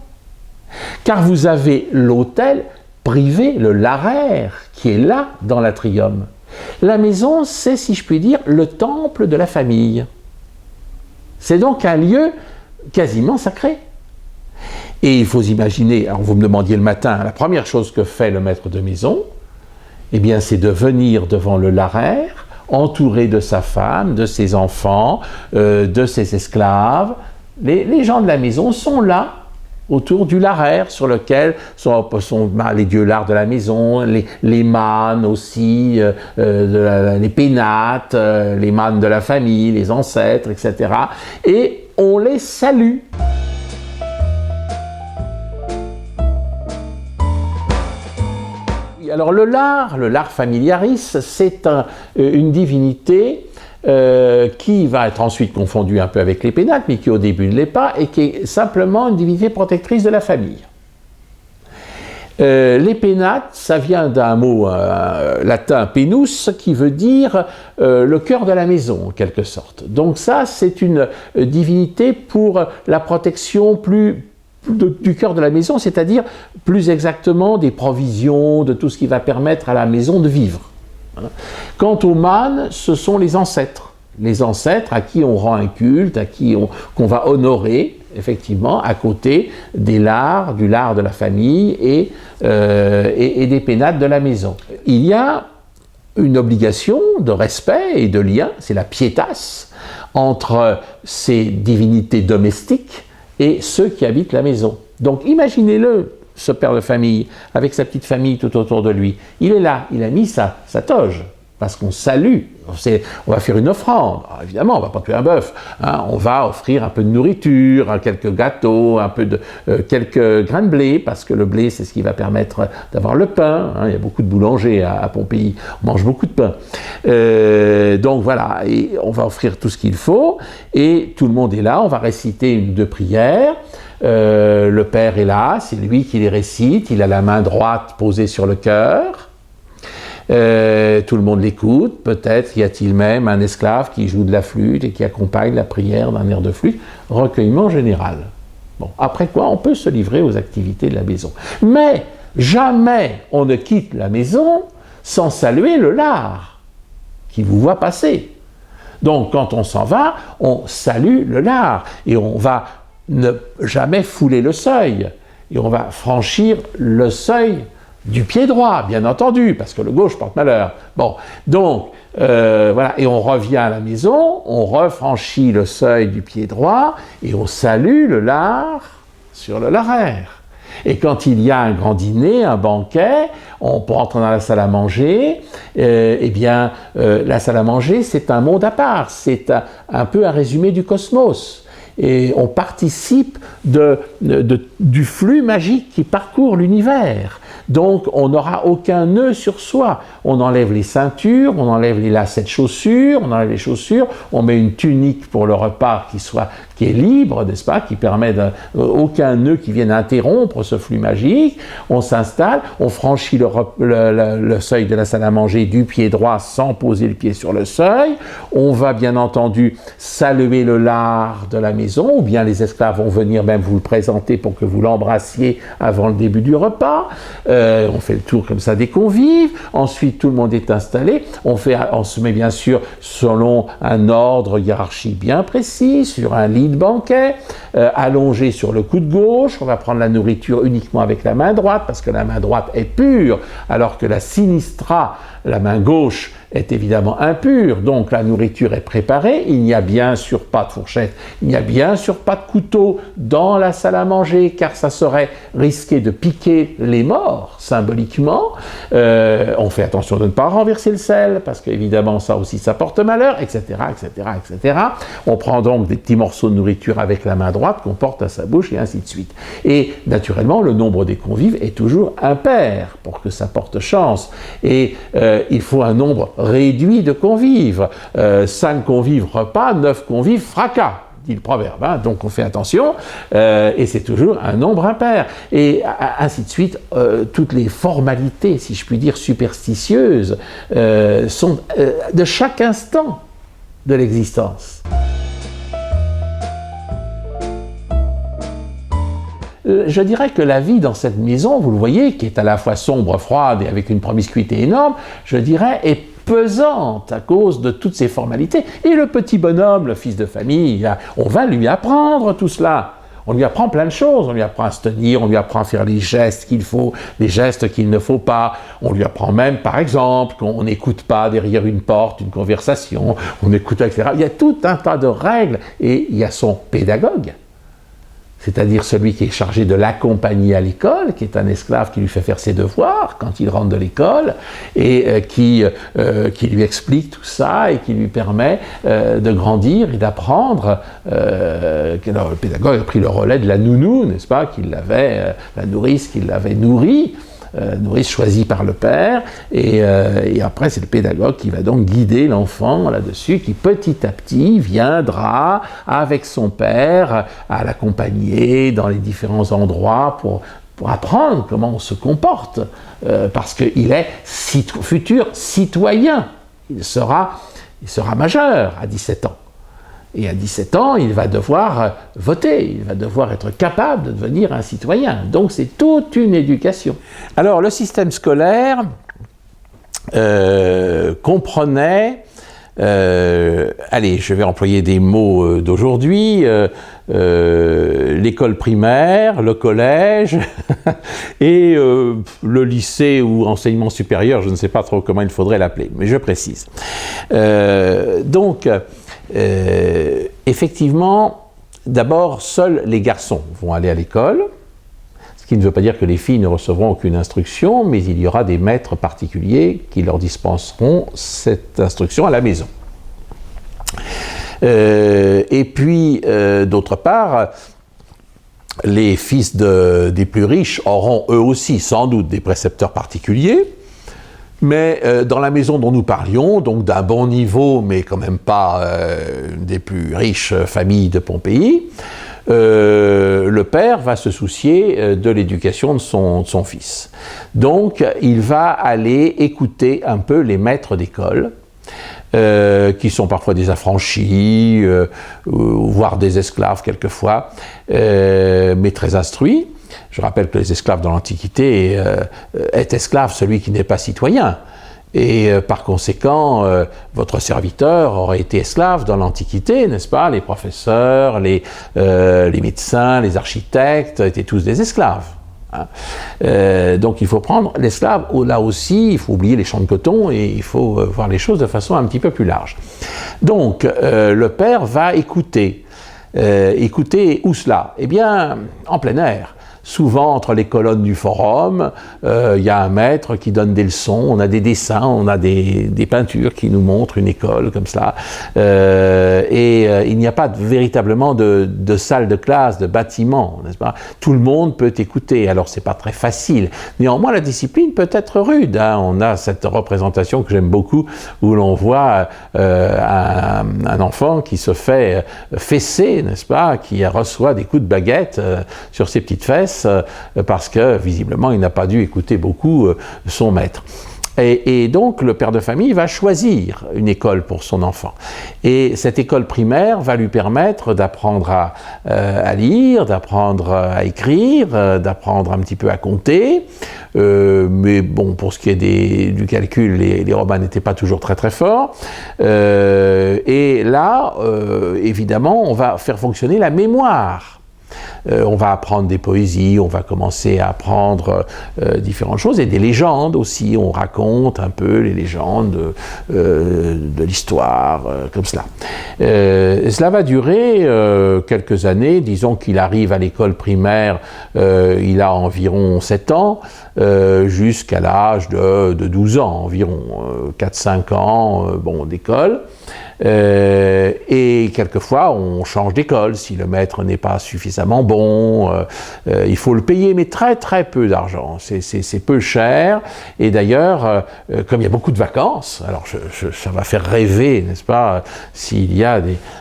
Car vous avez l'autel privé, le laraire, qui est là dans l'atrium. La maison, c'est, si je puis dire, le temple de la famille. C'est donc un lieu quasiment sacré. Et il faut imaginer, alors vous me demandiez le matin, la première chose que fait le maître de maison, eh bien c'est de venir devant le laraire, entouré de sa femme, de ses enfants, de ses esclaves. Les gens de la maison sont là, autour du laraire, sur lequel sont les dieux l'art de la maison, les mânes aussi, les pénates, les mânes de la famille, les ancêtres, etc. Et on les salue. Alors le lard familiaris, c'est une divinité qui va être ensuite confondue un peu avec les pénates, mais qui au début ne l'est pas, et qui est simplement une divinité protectrice de la famille. Les pénates, ça vient d'un mot latin penus, qui veut dire le cœur de la maison, en quelque sorte. Donc ça, c'est une divinité pour la protection du cœur de la maison, c'est-à-dire plus exactement des provisions, de tout ce qui va permettre à la maison de vivre. Quant aux mânes, ce sont les ancêtres à qui on rend un culte, qu'on va honorer, effectivement, à côté du lard de la famille et des pénates de la maison. Il y a une obligation de respect et de lien, c'est la pietas, entre ces divinités domestiques et ceux qui habitent la maison. Donc imaginez-le, ce père de famille, avec sa petite famille tout autour de lui. Il est là, il a mis sa toge. parce qu'on salue. On va faire une offrande. Alors, évidemment, on ne va pas tuer un bœuf. Hein, on va offrir un peu de nourriture, quelques gâteaux, quelques grains de blé, parce que le blé, c'est ce qui va permettre d'avoir le pain. Hein, il y a beaucoup de boulangers à Pompéi. On mange beaucoup de pain. Donc voilà, et on va offrir tout ce qu'il faut. Et tout le monde est là. On va réciter une ou deux prières. Le Père est là, c'est lui qui les récite. Il a la main droite posée sur le cœur. Tout le monde l'écoute, peut-être y a-t-il même un esclave qui joue de la flûte et qui accompagne la prière d'un air de flûte, recueillement général. Bon, après quoi, on peut se livrer aux activités de la maison. Mais jamais on ne quitte la maison sans saluer le lard qui vous voit passer. Donc quand on s'en va, on salue le lard et on va ne jamais fouler le seuil et on va franchir le seuil du pied droit, bien entendu, parce que le gauche porte malheur. Bon, donc, voilà, et on revient à la maison, on refranchit le seuil du pied droit, et on salue le lard sur le laraire. Et quand il y a un grand dîner, un banquet, on peut entrer dans la salle à manger, la salle à manger, c'est un monde à part, c'est un peu un résumé du cosmos. Et on participe du flux magique qui parcourt l'univers. Donc, on n'aura aucun nœud sur soi. On enlève les ceintures, on enlève les lacets de chaussures, on enlève les chaussures, on met une tunique pour le repas qui est libre, n'est-ce pas, qui permet aucun nœud qui vienne interrompre ce flux magique. On s'installe, on franchit le seuil de la salle à manger du pied droit sans poser le pied sur le seuil. On va bien entendu saluer le lard de la maison, ou bien les esclaves vont venir même vous le présenter pour que vous l'embrassiez avant le début du repas. On fait le tour comme ça des convives. Ensuite, tout le monde est installé. On se met bien sûr selon un ordre hiérarchique bien précis, sur un lit de banquet, allongé sur le coude gauche. On va prendre la nourriture uniquement avec la main droite, parce que la main droite est pure, alors que la sinistra, la main gauche, est évidemment impure, donc la nourriture est préparée, il n'y a bien sûr pas de fourchette, il n'y a bien sûr pas de couteau dans la salle à manger, car ça serait risqué de piquer les morts, symboliquement. On fait attention de ne pas renverser le sel, parce qu'évidemment ça aussi ça porte malheur, etc., etc., etc. On prend donc des petits morceaux de nourriture avec la main droite qu'on porte à sa bouche, et ainsi de suite. Et naturellement, le nombre des convives est toujours impair, pour que ça porte chance. Et il faut un nombre réduit de convives. 5 convives repas, 9 convives fracas, dit le proverbe. Hein. Donc on fait attention, et c'est toujours un nombre impair. Et ainsi de suite, toutes les formalités, si je puis dire, superstitieuses, sont de chaque instant de l'existence. Je dirais que la vie dans cette maison, vous le voyez, qui est à la fois sombre, froide et avec une promiscuité énorme, je dirais, est pesante à cause de toutes ces formalités. Et le petit bonhomme, le fils de famille, on va lui apprendre tout cela. On lui apprend plein de choses, on lui apprend à se tenir, on lui apprend à faire les gestes qu'il faut, les gestes qu'il ne faut pas. On lui apprend même, par exemple, qu'on n'écoute pas derrière une porte, une conversation, on écoute, etc. Il y a tout un tas de règles, et il y a son pédagogue, c'est-à-dire celui qui est chargé de l'accompagner à l'école, qui est un esclave qui lui fait faire ses devoirs quand il rentre de l'école, et qui lui explique tout ça et qui lui permet de grandir et d'apprendre. Le pédagogue a pris le relais de la nounou, n'est-ce pas, la nourrice qui l'avait nourri. Nourrice choisie par le père, et après c'est le pédagogue qui va donc guider l'enfant là-dessus, qui petit à petit viendra avec son père à l'accompagner dans les différents endroits pour apprendre comment on se comporte, parce qu'il est futur citoyen, il sera majeur à 17 ans. Et à 17 ans, il va devoir voter, il va devoir être capable de devenir un citoyen. Donc c'est toute une éducation. Alors le système scolaire comprenait, je vais employer des mots d'aujourd'hui, l'école primaire, le collège et le lycée ou enseignement supérieur, je ne sais pas trop comment il faudrait l'appeler, mais je précise. Effectivement, d'abord, seuls les garçons vont aller à l'école, ce qui ne veut pas dire que les filles ne recevront aucune instruction, mais il y aura des maîtres particuliers qui leur dispenseront cette instruction à la maison. Et puis, d'autre part, les fils des plus riches auront eux aussi sans doute des précepteurs particuliers, mais dans la maison dont nous parlions, donc d'un bon niveau, mais quand même pas des plus riches familles de Pompéi, le père va se soucier de l'éducation de son fils. Donc, il va aller écouter un peu les maîtres d'école, qui sont parfois des affranchis, voire des esclaves quelquefois, mais très instruits. Je rappelle que les esclaves dans l'Antiquité est esclave celui qui n'est pas citoyen. Et par conséquent, votre serviteur aurait été esclave dans l'Antiquité, n'est-ce pas? Les professeurs, les médecins, les architectes étaient tous des esclaves. Donc il faut prendre l'esclave, là aussi il faut oublier les champs de coton et il faut voir les choses de façon un petit peu plus large. Donc le père va écouter où cela? Eh bien en plein air. Souvent, entre les colonnes du forum, il y a un maître qui donne des leçons, on a des dessins, on a des peintures qui nous montrent une école comme cela. Il n'y a pas véritablement de salle de classe, de bâtiment, n'est-ce pas? Tout le monde peut écouter, alors c'est pas très facile. Néanmoins, la discipline peut être rude. Hein. On a cette représentation que j'aime beaucoup, où l'on voit un enfant qui se fait fesser, n'est-ce pas? Qui reçoit des coups de baguette sur ses petites fesses, parce que visiblement il n'a pas dû écouter beaucoup son maître. Et donc le père de famille va choisir une école pour son enfant. Et cette école primaire va lui permettre d'apprendre à lire, d'apprendre à écrire, d'apprendre un petit peu à compter. Mais bon, pour ce qui est du calcul, les Romains n'étaient pas toujours très très forts. Et là, évidemment, on va faire fonctionner la mémoire. On va apprendre des poésies, on va commencer à apprendre différentes choses, et des légendes aussi, on raconte un peu les légendes de l'histoire, comme cela. Cela va durer quelques années, disons qu'il arrive à l'école primaire, il a environ 7 ans, jusqu'à l'âge de 12 ans, environ 4-5 ans d'école. Et quelquefois on change d'école si le maître n'est pas suffisamment bon, il faut le payer, mais très très peu d'argent, c'est peu cher. Et d'ailleurs, comme il y a beaucoup de vacances, alors ça va faire rêver, n'est-ce pas, s'il y a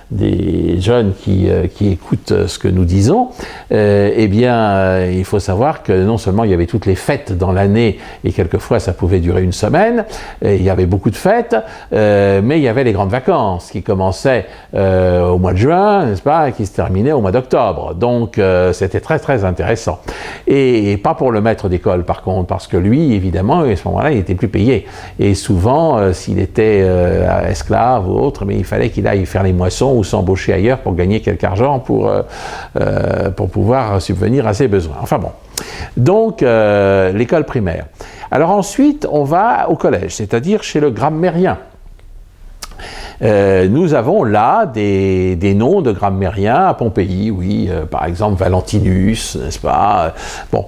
des jeunes qui écoutent ce que nous disons, eh bien il faut savoir que non seulement il y avait toutes les fêtes dans l'année, et quelquefois ça pouvait durer une semaine, et il y avait beaucoup de fêtes, mais il y avait les grandes vacances qui commençaient au mois de juin, n'est-ce pas, et qui se terminaient au mois d'octobre. Donc c'était très très intéressant. Et pas pour le maître d'école par contre, parce que lui, évidemment, à ce moment-là, il n'était plus payé. Et souvent, s'il était esclave ou autre, mais il fallait qu'il aille faire les moissons ou s'embaucher ailleurs pour gagner quelque argent pour pouvoir subvenir à ses besoins. Enfin bon. Donc, l'école primaire. Alors ensuite, on va au collège, c'est-à-dire chez le grammairien. Nous avons là des noms de grammairiens à Pompéi, oui, par exemple Valentinus, n'est-ce pas? Bon,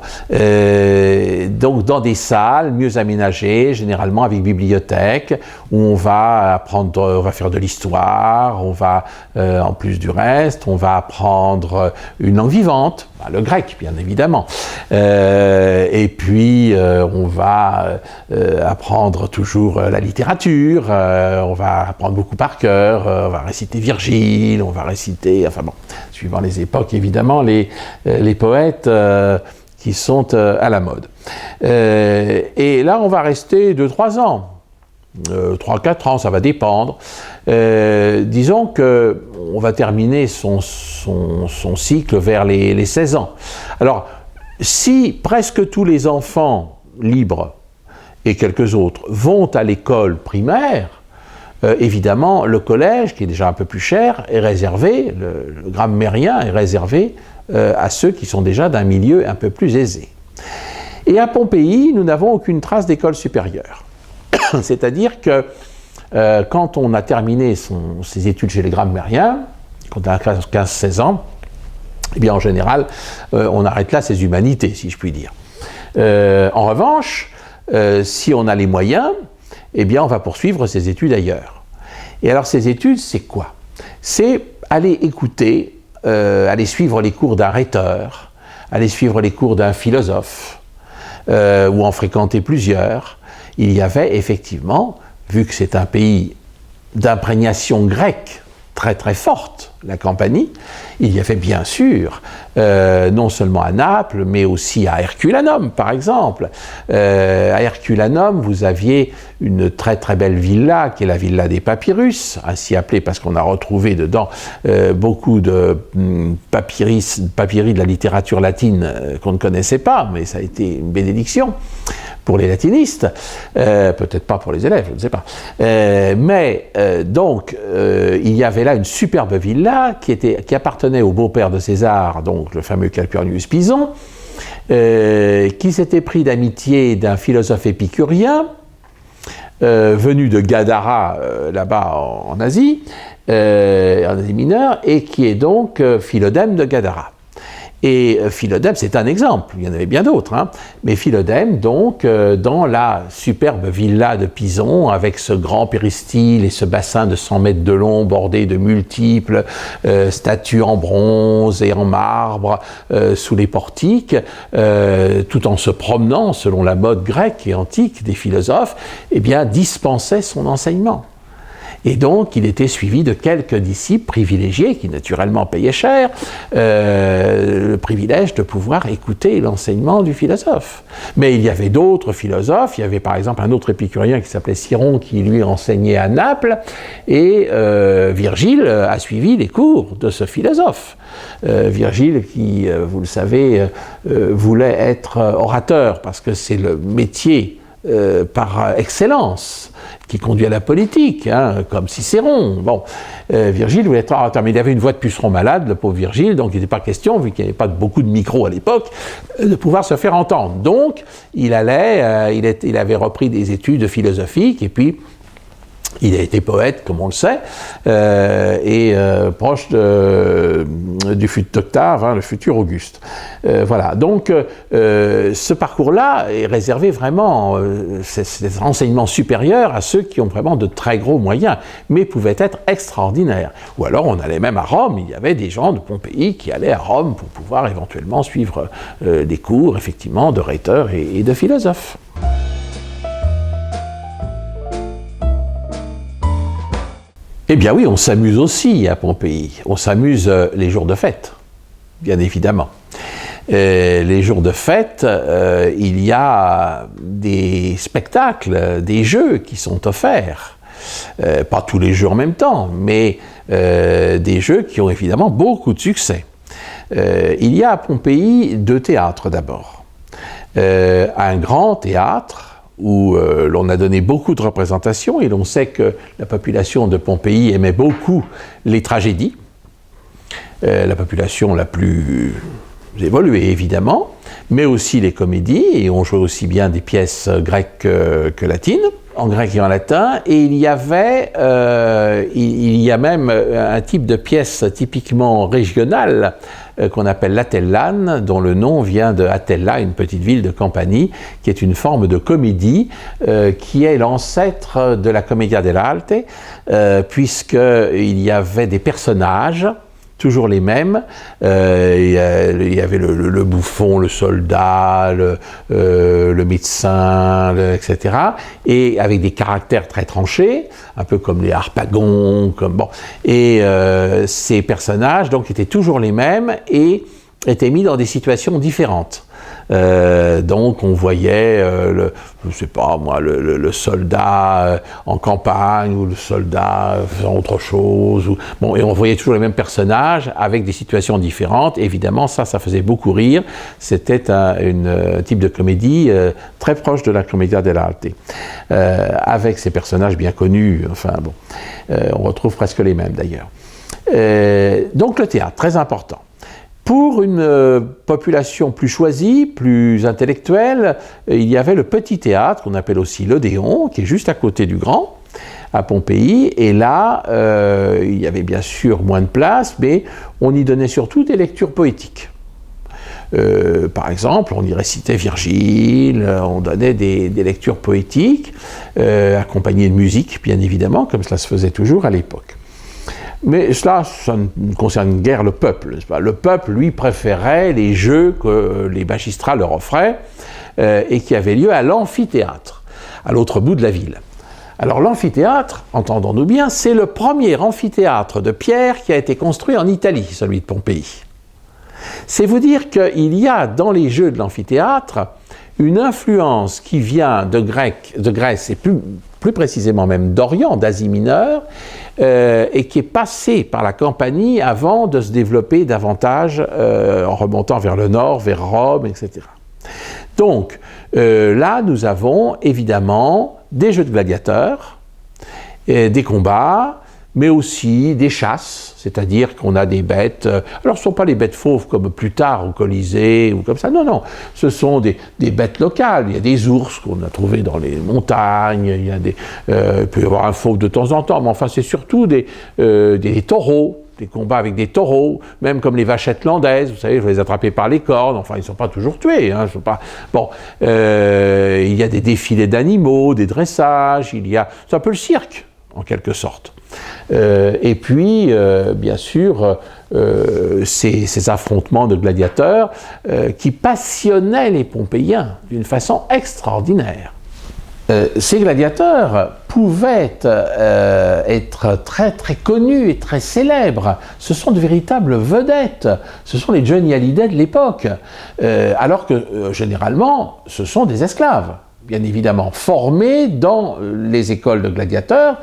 donc dans des salles mieux aménagées, généralement avec bibliothèque, où on va apprendre, on va faire de l'histoire, on va, en plus du reste, on va apprendre une langue vivante, le grec bien évidemment, et puis on va apprendre toujours la littérature, on va apprendre beaucoup par cœur, on va réciter Virgile, on va réciter, enfin bon, suivant les époques évidemment, les poètes qui sont à la mode. Et là on va rester 2-3 ans. 3-4 ans, ça va dépendre. Disons qu'on va terminer son cycle vers les 16 ans. Alors, si presque tous les enfants libres et quelques autres vont à l'école primaire, évidemment, le collège, qui est déjà un peu plus cher, est réservé, le grammairien est réservé à ceux qui sont déjà d'un milieu un peu plus aisé. Et à Pompéi, nous n'avons aucune trace d'école supérieure. C'est-à-dire que quand on a terminé ses études chez les grammairiens, quand on a 15-16 ans, eh bien en général, on arrête là ses humanités, si je puis dire. En revanche, si on a les moyens, eh bien on va poursuivre ses études ailleurs. Et alors ces études, c'est quoi? C'est aller écouter, aller suivre les cours d'un rhéteur, aller suivre les cours d'un philosophe, ou en fréquenter plusieurs. Il y avait effectivement, vu que c'est un pays d'imprégnation grecque très très forte, la Campanie, il y avait bien sûr, non seulement à Naples, mais aussi à Herculanum, par exemple. À Herculanum, vous aviez une très très belle villa, qui est la villa des papyrus, ainsi appelée parce qu'on a retrouvé dedans beaucoup de papyri de la littérature latine qu'on ne connaissait pas, mais ça a été une bénédiction pour les latinistes, peut-être pas pour les élèves, je ne sais pas. Donc, il y avait là une superbe villa qui appartenait au beau-père de César, donc le fameux Calpurnius Pison, qui s'était pris d'amitié d'un philosophe épicurien, venu de Gadara, là-bas en Asie mineure, et qui est donc Philodème de Gadara. Et Philodème, c'est un exemple, il y en avait bien d'autres, hein. Mais Philodème, donc, dans la superbe villa de Pison, avec ce grand péristyle et ce bassin de 100 mètres de long, bordé de multiples statues en bronze et en marbre sous les portiques, tout en se promenant, selon la mode grecque et antique des philosophes, eh bien, dispensait son enseignement. Et donc, il était suivi de quelques disciples privilégiés, qui naturellement payaient cher, le privilège de pouvoir écouter l'enseignement du philosophe. Mais il y avait d'autres philosophes, il y avait par exemple un autre épicurien qui s'appelait Ciron, qui lui enseignait à Naples, et Virgile a suivi les cours de ce philosophe. Virgile qui, vous le savez, voulait être orateur, parce que c'est le métier par excellence qui conduit à la politique, hein, comme Cicéron. Bon, Virgile voulait être orateur, mais il avait une voix de puceron malade, le pauvre Virgile, donc il n'était pas question, vu qu'il n'y avait pas beaucoup de micros à l'époque, de pouvoir se faire entendre. Donc, il avait repris des études philosophiques, et puis il a été poète, comme on le sait, et proche d'Octave, hein, le futur Auguste. Voilà, donc ce parcours-là est réservé vraiment, cet enseignement supérieur à ceux qui ont vraiment de très gros moyens, mais pouvaient être extraordinaires. Ou alors on allait même à Rome, il y avait des gens de Pompéi qui allaient à Rome pour pouvoir éventuellement suivre des cours, effectivement, de rhéteurs et de philosophes. Eh bien oui, on s'amuse aussi à Pompéi. On s'amuse les jours de fête, bien évidemment. Les jours de fête, il y a des spectacles, des jeux qui sont offerts. Pas tous les jeux en même temps, mais des jeux qui ont évidemment beaucoup de succès. Il y a à Pompéi 2 théâtres d'abord. Un grand théâtre, où l'on a donné beaucoup de représentations, et l'on sait que la population de Pompéi aimait beaucoup les tragédies, la population la plus évoluée évidemment, mais aussi les comédies, et on jouait aussi bien des pièces grecques que latines, en grec et en latin, et il y a même un type de pièce typiquement régionale qu'on appelle l'Atellane, dont le nom vient de Atella, une petite ville de Campanie, qui est une forme de comédie qui est l'ancêtre de la Commedia dell'arte, puisqu'il y avait des personnages, toujours les mêmes. Il y avait le bouffon, le soldat, le médecin, etc. Et avec des caractères très tranchés, un peu comme les harpagons, Et ces personnages, donc, étaient toujours les mêmes et étaient mis dans des situations différentes. Donc on voyait, je sais pas moi, le soldat en campagne, ou le soldat faisant autre chose, et on voyait toujours les mêmes personnages avec des situations différentes. Évidemment, ça faisait beaucoup rire. C'était un type de comédie très proche de la Commedia dell'arte, avec ces personnages bien connus. On retrouve presque les mêmes d'ailleurs. Donc le théâtre, très important. Pour une population plus choisie, plus intellectuelle, il y avait le petit théâtre, qu'on appelle aussi l'Odéon, qui est juste à côté du grand, à Pompéi, et là, il y avait bien sûr moins de place, mais on y donnait surtout des lectures poétiques. Par exemple, on y récitait Virgile, on donnait des lectures poétiques, accompagnées de musique, bien évidemment, comme cela se faisait toujours à l'époque. Mais cela, ça ne concerne guère le peuple. Le peuple, lui, préférait les jeux que les magistrats leur offraient et qui avaient lieu à l'amphithéâtre, à l'autre bout de la ville. Alors l'amphithéâtre, entendons-nous bien, c'est le premier amphithéâtre de pierre qui a été construit en Italie, celui de Pompéi. C'est vous dire qu'il y a dans les jeux de l'amphithéâtre une influence qui vient de Grèce et plus précisément même d'Orient, d'Asie mineure, et qui est passée par la Campanie avant de se développer davantage en remontant vers le nord, vers Rome, etc. Donc là, nous avons évidemment des jeux de gladiateurs, des combats, mais aussi des chasses, c'est-à-dire qu'on a des bêtes, alors ce ne sont pas les bêtes fauves comme plus tard au Colisée ou comme ça, non, ce sont des bêtes locales, il y a des ours qu'on a trouvés dans les montagnes, il peut y avoir un fauve de temps en temps, mais enfin c'est surtout des taureaux, des combats avec des taureaux, même comme les vachettes landaises, vous savez, je les attraper par les cornes, enfin ils ne sont pas toujours tués, hein, bon, il y a des défilés d'animaux, des dressages, c'est un peu le cirque, en quelque sorte. Et puis, bien sûr, ces affrontements de gladiateurs qui passionnaient les Pompéiens d'une façon extraordinaire. Ces gladiateurs pouvaient être très très connus et très célèbres. Ce sont de véritables vedettes. Ce sont les Johnny Hallyday de l'époque. Alors que, généralement, ce sont des esclaves. Bien évidemment, formés dans les écoles de gladiateurs,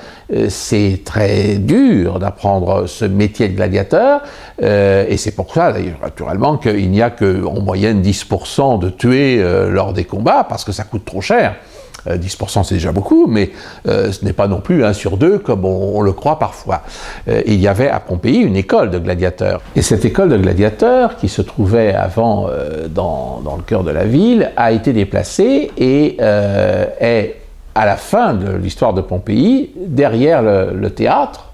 c'est très dur d'apprendre ce métier de gladiateur, et c'est pour ça, d'ailleurs, naturellement, qu'il n'y a qu'en moyenne 10% de tués lors des combats, parce que ça coûte trop cher. 10% c'est déjà beaucoup, mais ce n'est pas non plus 1 sur 2 comme on le croit parfois. Il y avait à Pompéi une école de gladiateurs. Et cette école de gladiateurs, qui se trouvait avant dans le cœur de la ville, a été déplacée et est, à la fin de l'histoire de Pompéi, derrière le théâtre,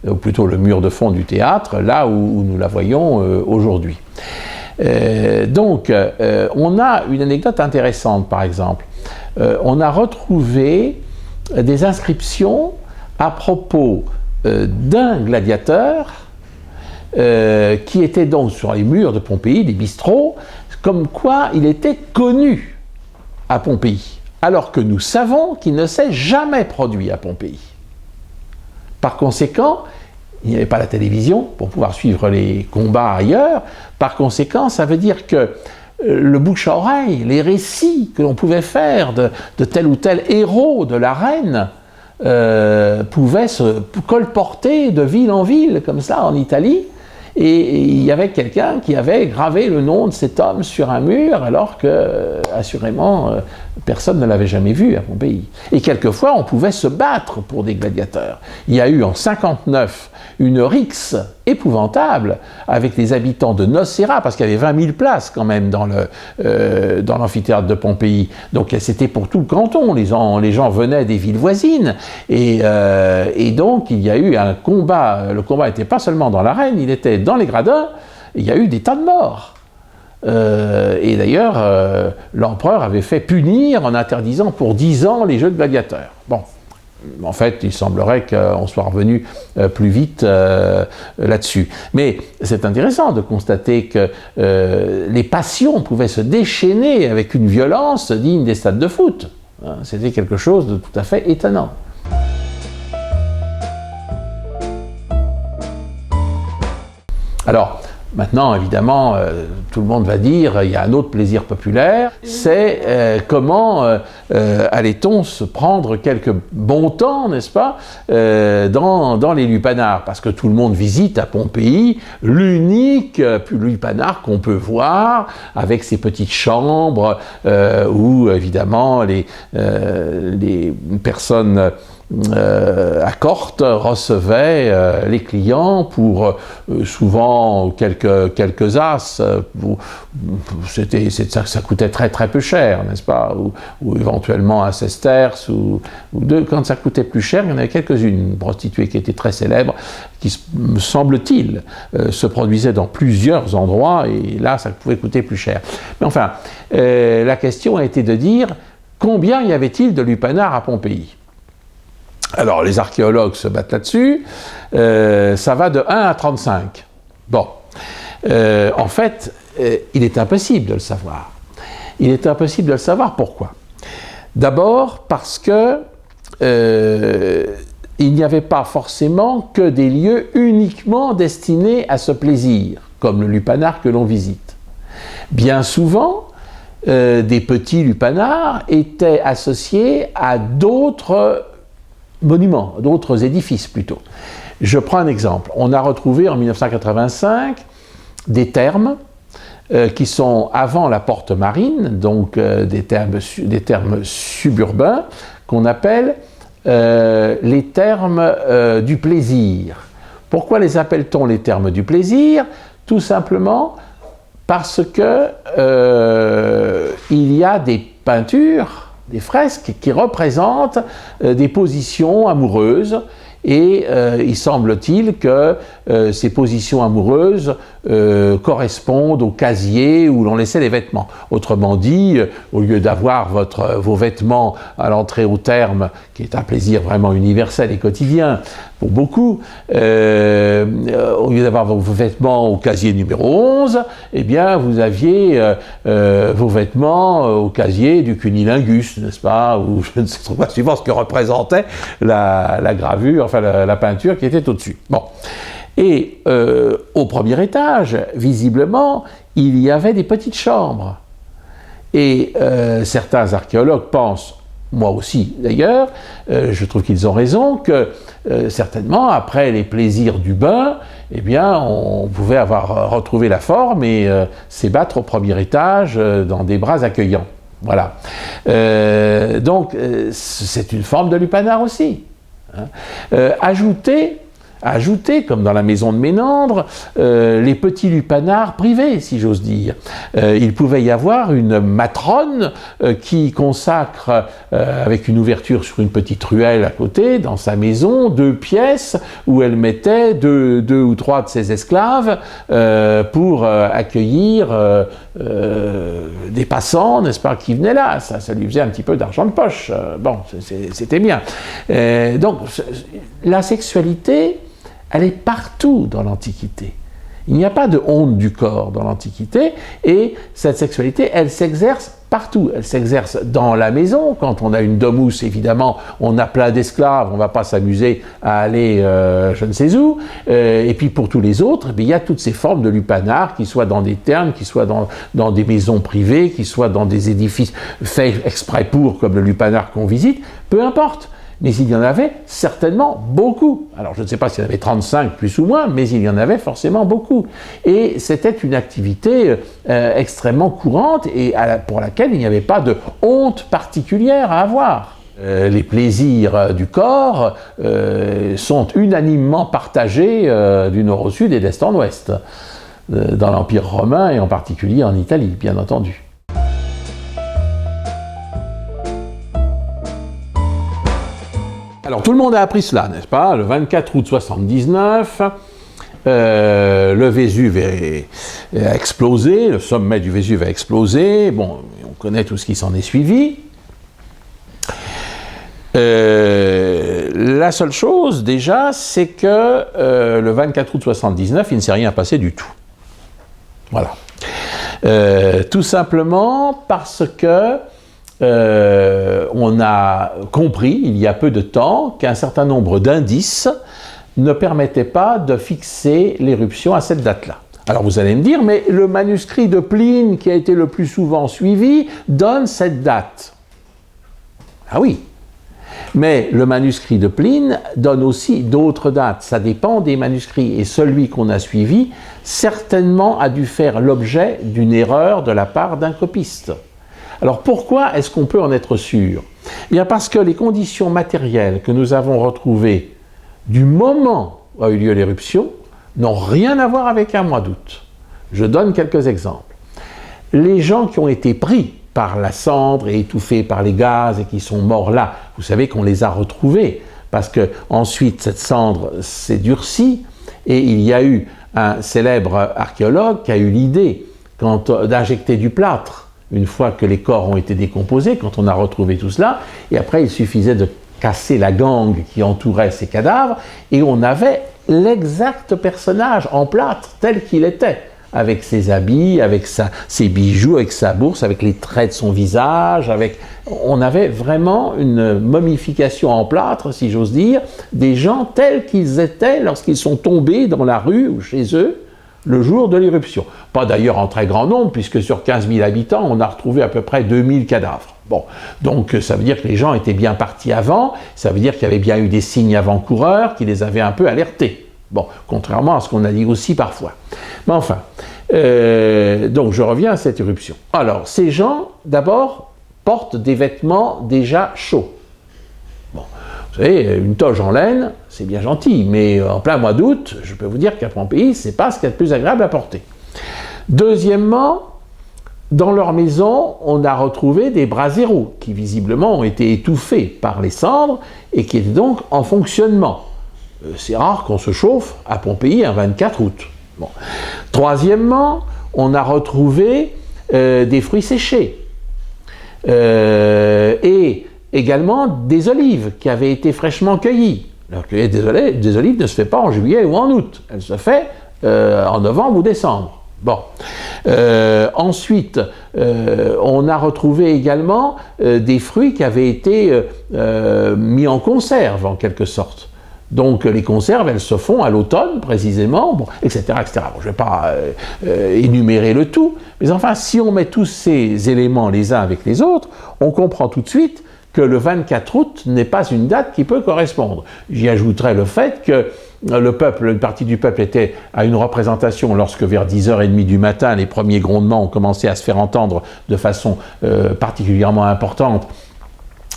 ou plutôt le mur de fond du théâtre, là où nous la voyons aujourd'hui. Donc, on a une anecdote intéressante, par exemple. On a retrouvé des inscriptions à propos d'un gladiateur qui était donc sur les murs de Pompéi, des bistrots, comme quoi il était connu à Pompéi, alors que nous savons qu'il ne s'est jamais produit à Pompéi. Par conséquent, il n'y avait pas la télévision pour pouvoir suivre les combats ailleurs. Par conséquent, ça veut dire que le bouche à oreille, les récits que l'on pouvait faire de tel ou tel héros de l'arène pouvaient se colporter de ville en ville, comme ça, en Italie. Et il y avait quelqu'un qui avait gravé le nom de cet homme sur un mur, alors que, assurément, personne ne l'avait jamais vu à Pompéi. Et quelquefois, on pouvait se battre pour des gladiateurs. Il y a eu en 59 une rixe épouvantable avec les habitants de Nocera, parce qu'il y avait 20 000 places quand même dans l'amphithéâtre de Pompéi. Donc c'était pour tout le canton, les gens venaient des villes voisines. Et donc il y a eu un combat. Le combat n'était pas seulement dans l'arène, il était dans les gradins. Il y a eu des tas de morts. Et d'ailleurs, l'empereur avait fait punir en interdisant pour 10 ans les jeux de gladiateurs. Bon. En fait, il semblerait qu'on soit revenu plus vite là-dessus. Mais c'est intéressant de constater que les passions pouvaient se déchaîner avec une violence digne des stades de foot. C'était quelque chose de tout à fait étonnant. Alors, maintenant, évidemment, tout le monde va dire, il y a un autre plaisir populaire, c'est comment allait-on se prendre quelques bons temps, n'est-ce pas, dans les lupanars, parce que tout le monde visite à Pompéi l'unique lupanar qu'on peut voir, avec ses petites chambres, où évidemment les personnes à Corte recevait les clients pour souvent quelques as. Ça coûtait très très peu cher, n'est-ce pas, ou éventuellement un sesterce ou deux. Quand ça coûtait plus cher, il y en avait quelques-unes, une prostituée qui était très célèbre, qui, me semble-t-il, se produisait dans plusieurs endroits, et là, ça pouvait coûter plus cher. Mais enfin, la question a été de dire combien y avait-il de lupanars à Pompéi. Alors, les archéologues se battent là-dessus, ça va de 1 à 35. Bon, en fait, il est impossible de le savoir. Il est impossible de le savoir, pourquoi? D'abord parce que il n'y avait pas forcément que des lieux uniquement destinés à ce plaisir, comme le lupanar que l'on visite. Bien souvent, des petits lupanars étaient associés à d'autres monuments, d'autres édifices plutôt. Je prends un exemple. On a retrouvé en 1985 des thermes qui sont avant la porte marine, donc des thermes suburbains qu'on appelle les thermes du plaisir. Pourquoi les appelle-t-on les thermes du plaisir? Tout simplement parce que il y a des peintures, des fresques qui représentent des positions amoureuses, et il semble-t-il que ces positions amoureuses correspondent au casier où l'on laissait les vêtements. Autrement dit, au lieu d'avoir vos vêtements à l'entrée au therme, qui est un plaisir vraiment universel et quotidien pour beaucoup, au lieu d'avoir vos vêtements au casier numéro 11, eh bien vous aviez vos vêtements au casier du cunilingus, n'est-ce pas, ou je ne sais pas, suivant ce que représentait la gravure, enfin la peinture qui était au-dessus. Bon. Et au premier étage, visiblement, il y avait des petites chambres. Et certains archéologues pensent, moi aussi d'ailleurs, je trouve qu'ils ont raison, que certainement, après les plaisirs du bain, eh bien, on pouvait avoir retrouvé la forme et s'ébattre au premier étage dans des bras accueillants. Voilà. Donc, c'est une forme de lupanar aussi. Hein. Ajouter, comme dans la maison de Ménandre, les petits lupanars privés, si j'ose dire. Il pouvait y avoir une matrone qui consacre, avec une ouverture sur une petite ruelle à côté, dans sa maison, 2 pièces où elle mettait deux ou trois de ses esclaves pour accueillir des passants, n'est-ce pas, qui venaient là. Ça lui faisait un petit peu d'argent de poche. Bon, c'était bien. Donc, la sexualité, elle est partout dans l'Antiquité. Il n'y a pas de honte du corps dans l'Antiquité, et cette sexualité, elle s'exerce partout. Elle s'exerce dans la maison. Quand on a une domus, évidemment, on a plein d'esclaves, on ne va pas s'amuser à aller je ne sais où. Et puis pour tous les autres, eh bien, il y a toutes ces formes de lupanar, qui soient dans des thermes, qui soient dans des maisons privées, qui soient dans des édifices faits exprès pour, comme le lupanar qu'on visite, peu importe. Mais il y en avait certainement beaucoup. Alors je ne sais pas s'il y en avait 35 plus ou moins, mais il y en avait forcément beaucoup. Et c'était une activité extrêmement courante et pour laquelle il n'y avait pas de honte particulière à avoir. Les plaisirs du corps sont unanimement partagés du nord au sud et d'est en ouest, dans l'Empire romain et en particulier en Italie, bien entendu. Alors tout le monde a appris cela, n'est-ce pas? Le 24 août 79, le Vésuve a explosé, le sommet du Vésuve a explosé. Bon, on connaît tout ce qui s'en est suivi. La seule chose, déjà, c'est que le 24 août 79, il ne s'est rien passé du tout. Voilà. Tout simplement parce que on a compris, il y a peu de temps, qu'un certain nombre d'indices ne permettaient pas de fixer l'éruption à cette date-là. Alors vous allez me dire, mais le manuscrit de Pline, qui a été le plus souvent suivi, donne cette date. Ah oui, mais le manuscrit de Pline donne aussi d'autres dates, ça dépend des manuscrits, et celui qu'on a suivi, certainement a dû faire l'objet d'une erreur de la part d'un copiste. Alors pourquoi est-ce qu'on peut en être sûr? Eh bien parce que les conditions matérielles que nous avons retrouvées du moment où a eu lieu l'éruption n'ont rien à voir avec un mois d'août. Je donne quelques exemples. Les gens qui ont été pris par la cendre et étouffés par les gaz et qui sont morts là, vous savez qu'on les a retrouvés parce que ensuite cette cendre s'est durcie et il y a eu un célèbre archéologue qui a eu l'idée d'injecter du plâtre une fois que les corps ont été décomposés, quand on a retrouvé tout cela, et après il suffisait de casser la gangue qui entourait ces cadavres et on avait l'exact personnage en plâtre tel qu'il était, avec ses habits, avec ses bijoux, avec sa bourse, avec les traits de son visage, on avait vraiment une momification en plâtre, si j'ose dire, des gens tels qu'ils étaient lorsqu'ils sont tombés dans la rue ou chez eux le jour de l'éruption. Pas d'ailleurs en très grand nombre, puisque sur 15 000 habitants, on a retrouvé à peu près 2000 cadavres. Bon, donc ça veut dire que les gens étaient bien partis avant, ça veut dire qu'il y avait bien eu des signes avant-coureurs qui les avaient un peu alertés. Bon, contrairement à ce qu'on a dit aussi parfois. Mais enfin, donc je reviens à cette éruption. Alors, ces gens, d'abord, portent des vêtements déjà chauds. Bon, vous savez, une toge en laine, c'est bien gentil, mais en plein mois d'août, je peux vous dire qu'à Pompéi, c'est pas ce qu'il y a de plus agréable à porter. Deuxièmement, dans leur maison, on a retrouvé des braseros qui visiblement ont été étouffés par les cendres et qui étaient donc en fonctionnement. C'est rare qu'on se chauffe à Pompéi un 24 août. Bon. Troisièmement, on a retrouvé des fruits séchés et également des olives qui avaient été fraîchement cueillies. La cueillette des olives ne se fait pas en juillet ou en août, elle se fait en novembre ou décembre. Bon. Ensuite, on a retrouvé également des fruits qui avaient été mis en conserve en quelque sorte. Donc les conserves, elles se font à l'automne précisément, bon, etc., etc. Bon, je ne vais pas énumérer le tout, mais enfin, si on met tous ces éléments les uns avec les autres, on comprend tout de suite que le 24 août n'est pas une date qui peut correspondre. J'y ajouterai le fait que le peuple, une partie du peuple était à une représentation lorsque vers 10h30 du matin, les premiers grondements ont commencé à se faire entendre de façon particulièrement importante.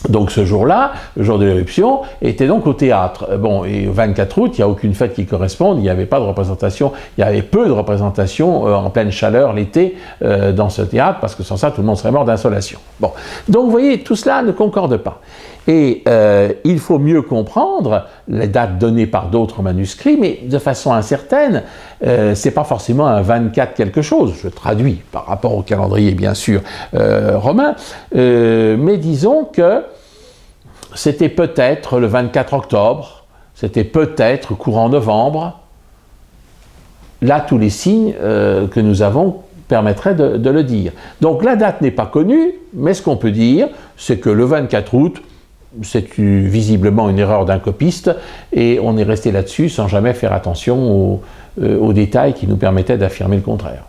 Donc ce jour-là, le jour de l'éruption, était donc au théâtre. Bon, et au 24 août, il n'y a aucune fête qui corresponde, il n'y avait pas de représentation, il y avait peu de représentations en pleine chaleur l'été dans ce théâtre, parce que sans ça, tout le monde serait mort d'insolation. Bon, donc vous voyez, tout cela ne concorde pas. Et il faut mieux comprendre les dates données par d'autres manuscrits, mais de façon incertaine. C'est pas forcément un 24 quelque chose, je traduis par rapport au calendrier bien sûr romain, mais disons que c'était peut-être le 24 octobre, c'était peut-être courant novembre. Là, tous les signes que nous avons permettraient de le dire. Donc la date n'est pas connue, mais ce qu'on peut dire, c'est que le 24 août, c'est visiblement une erreur d'un copiste et on est resté là-dessus sans jamais faire attention aux détails qui nous permettaient d'affirmer le contraire.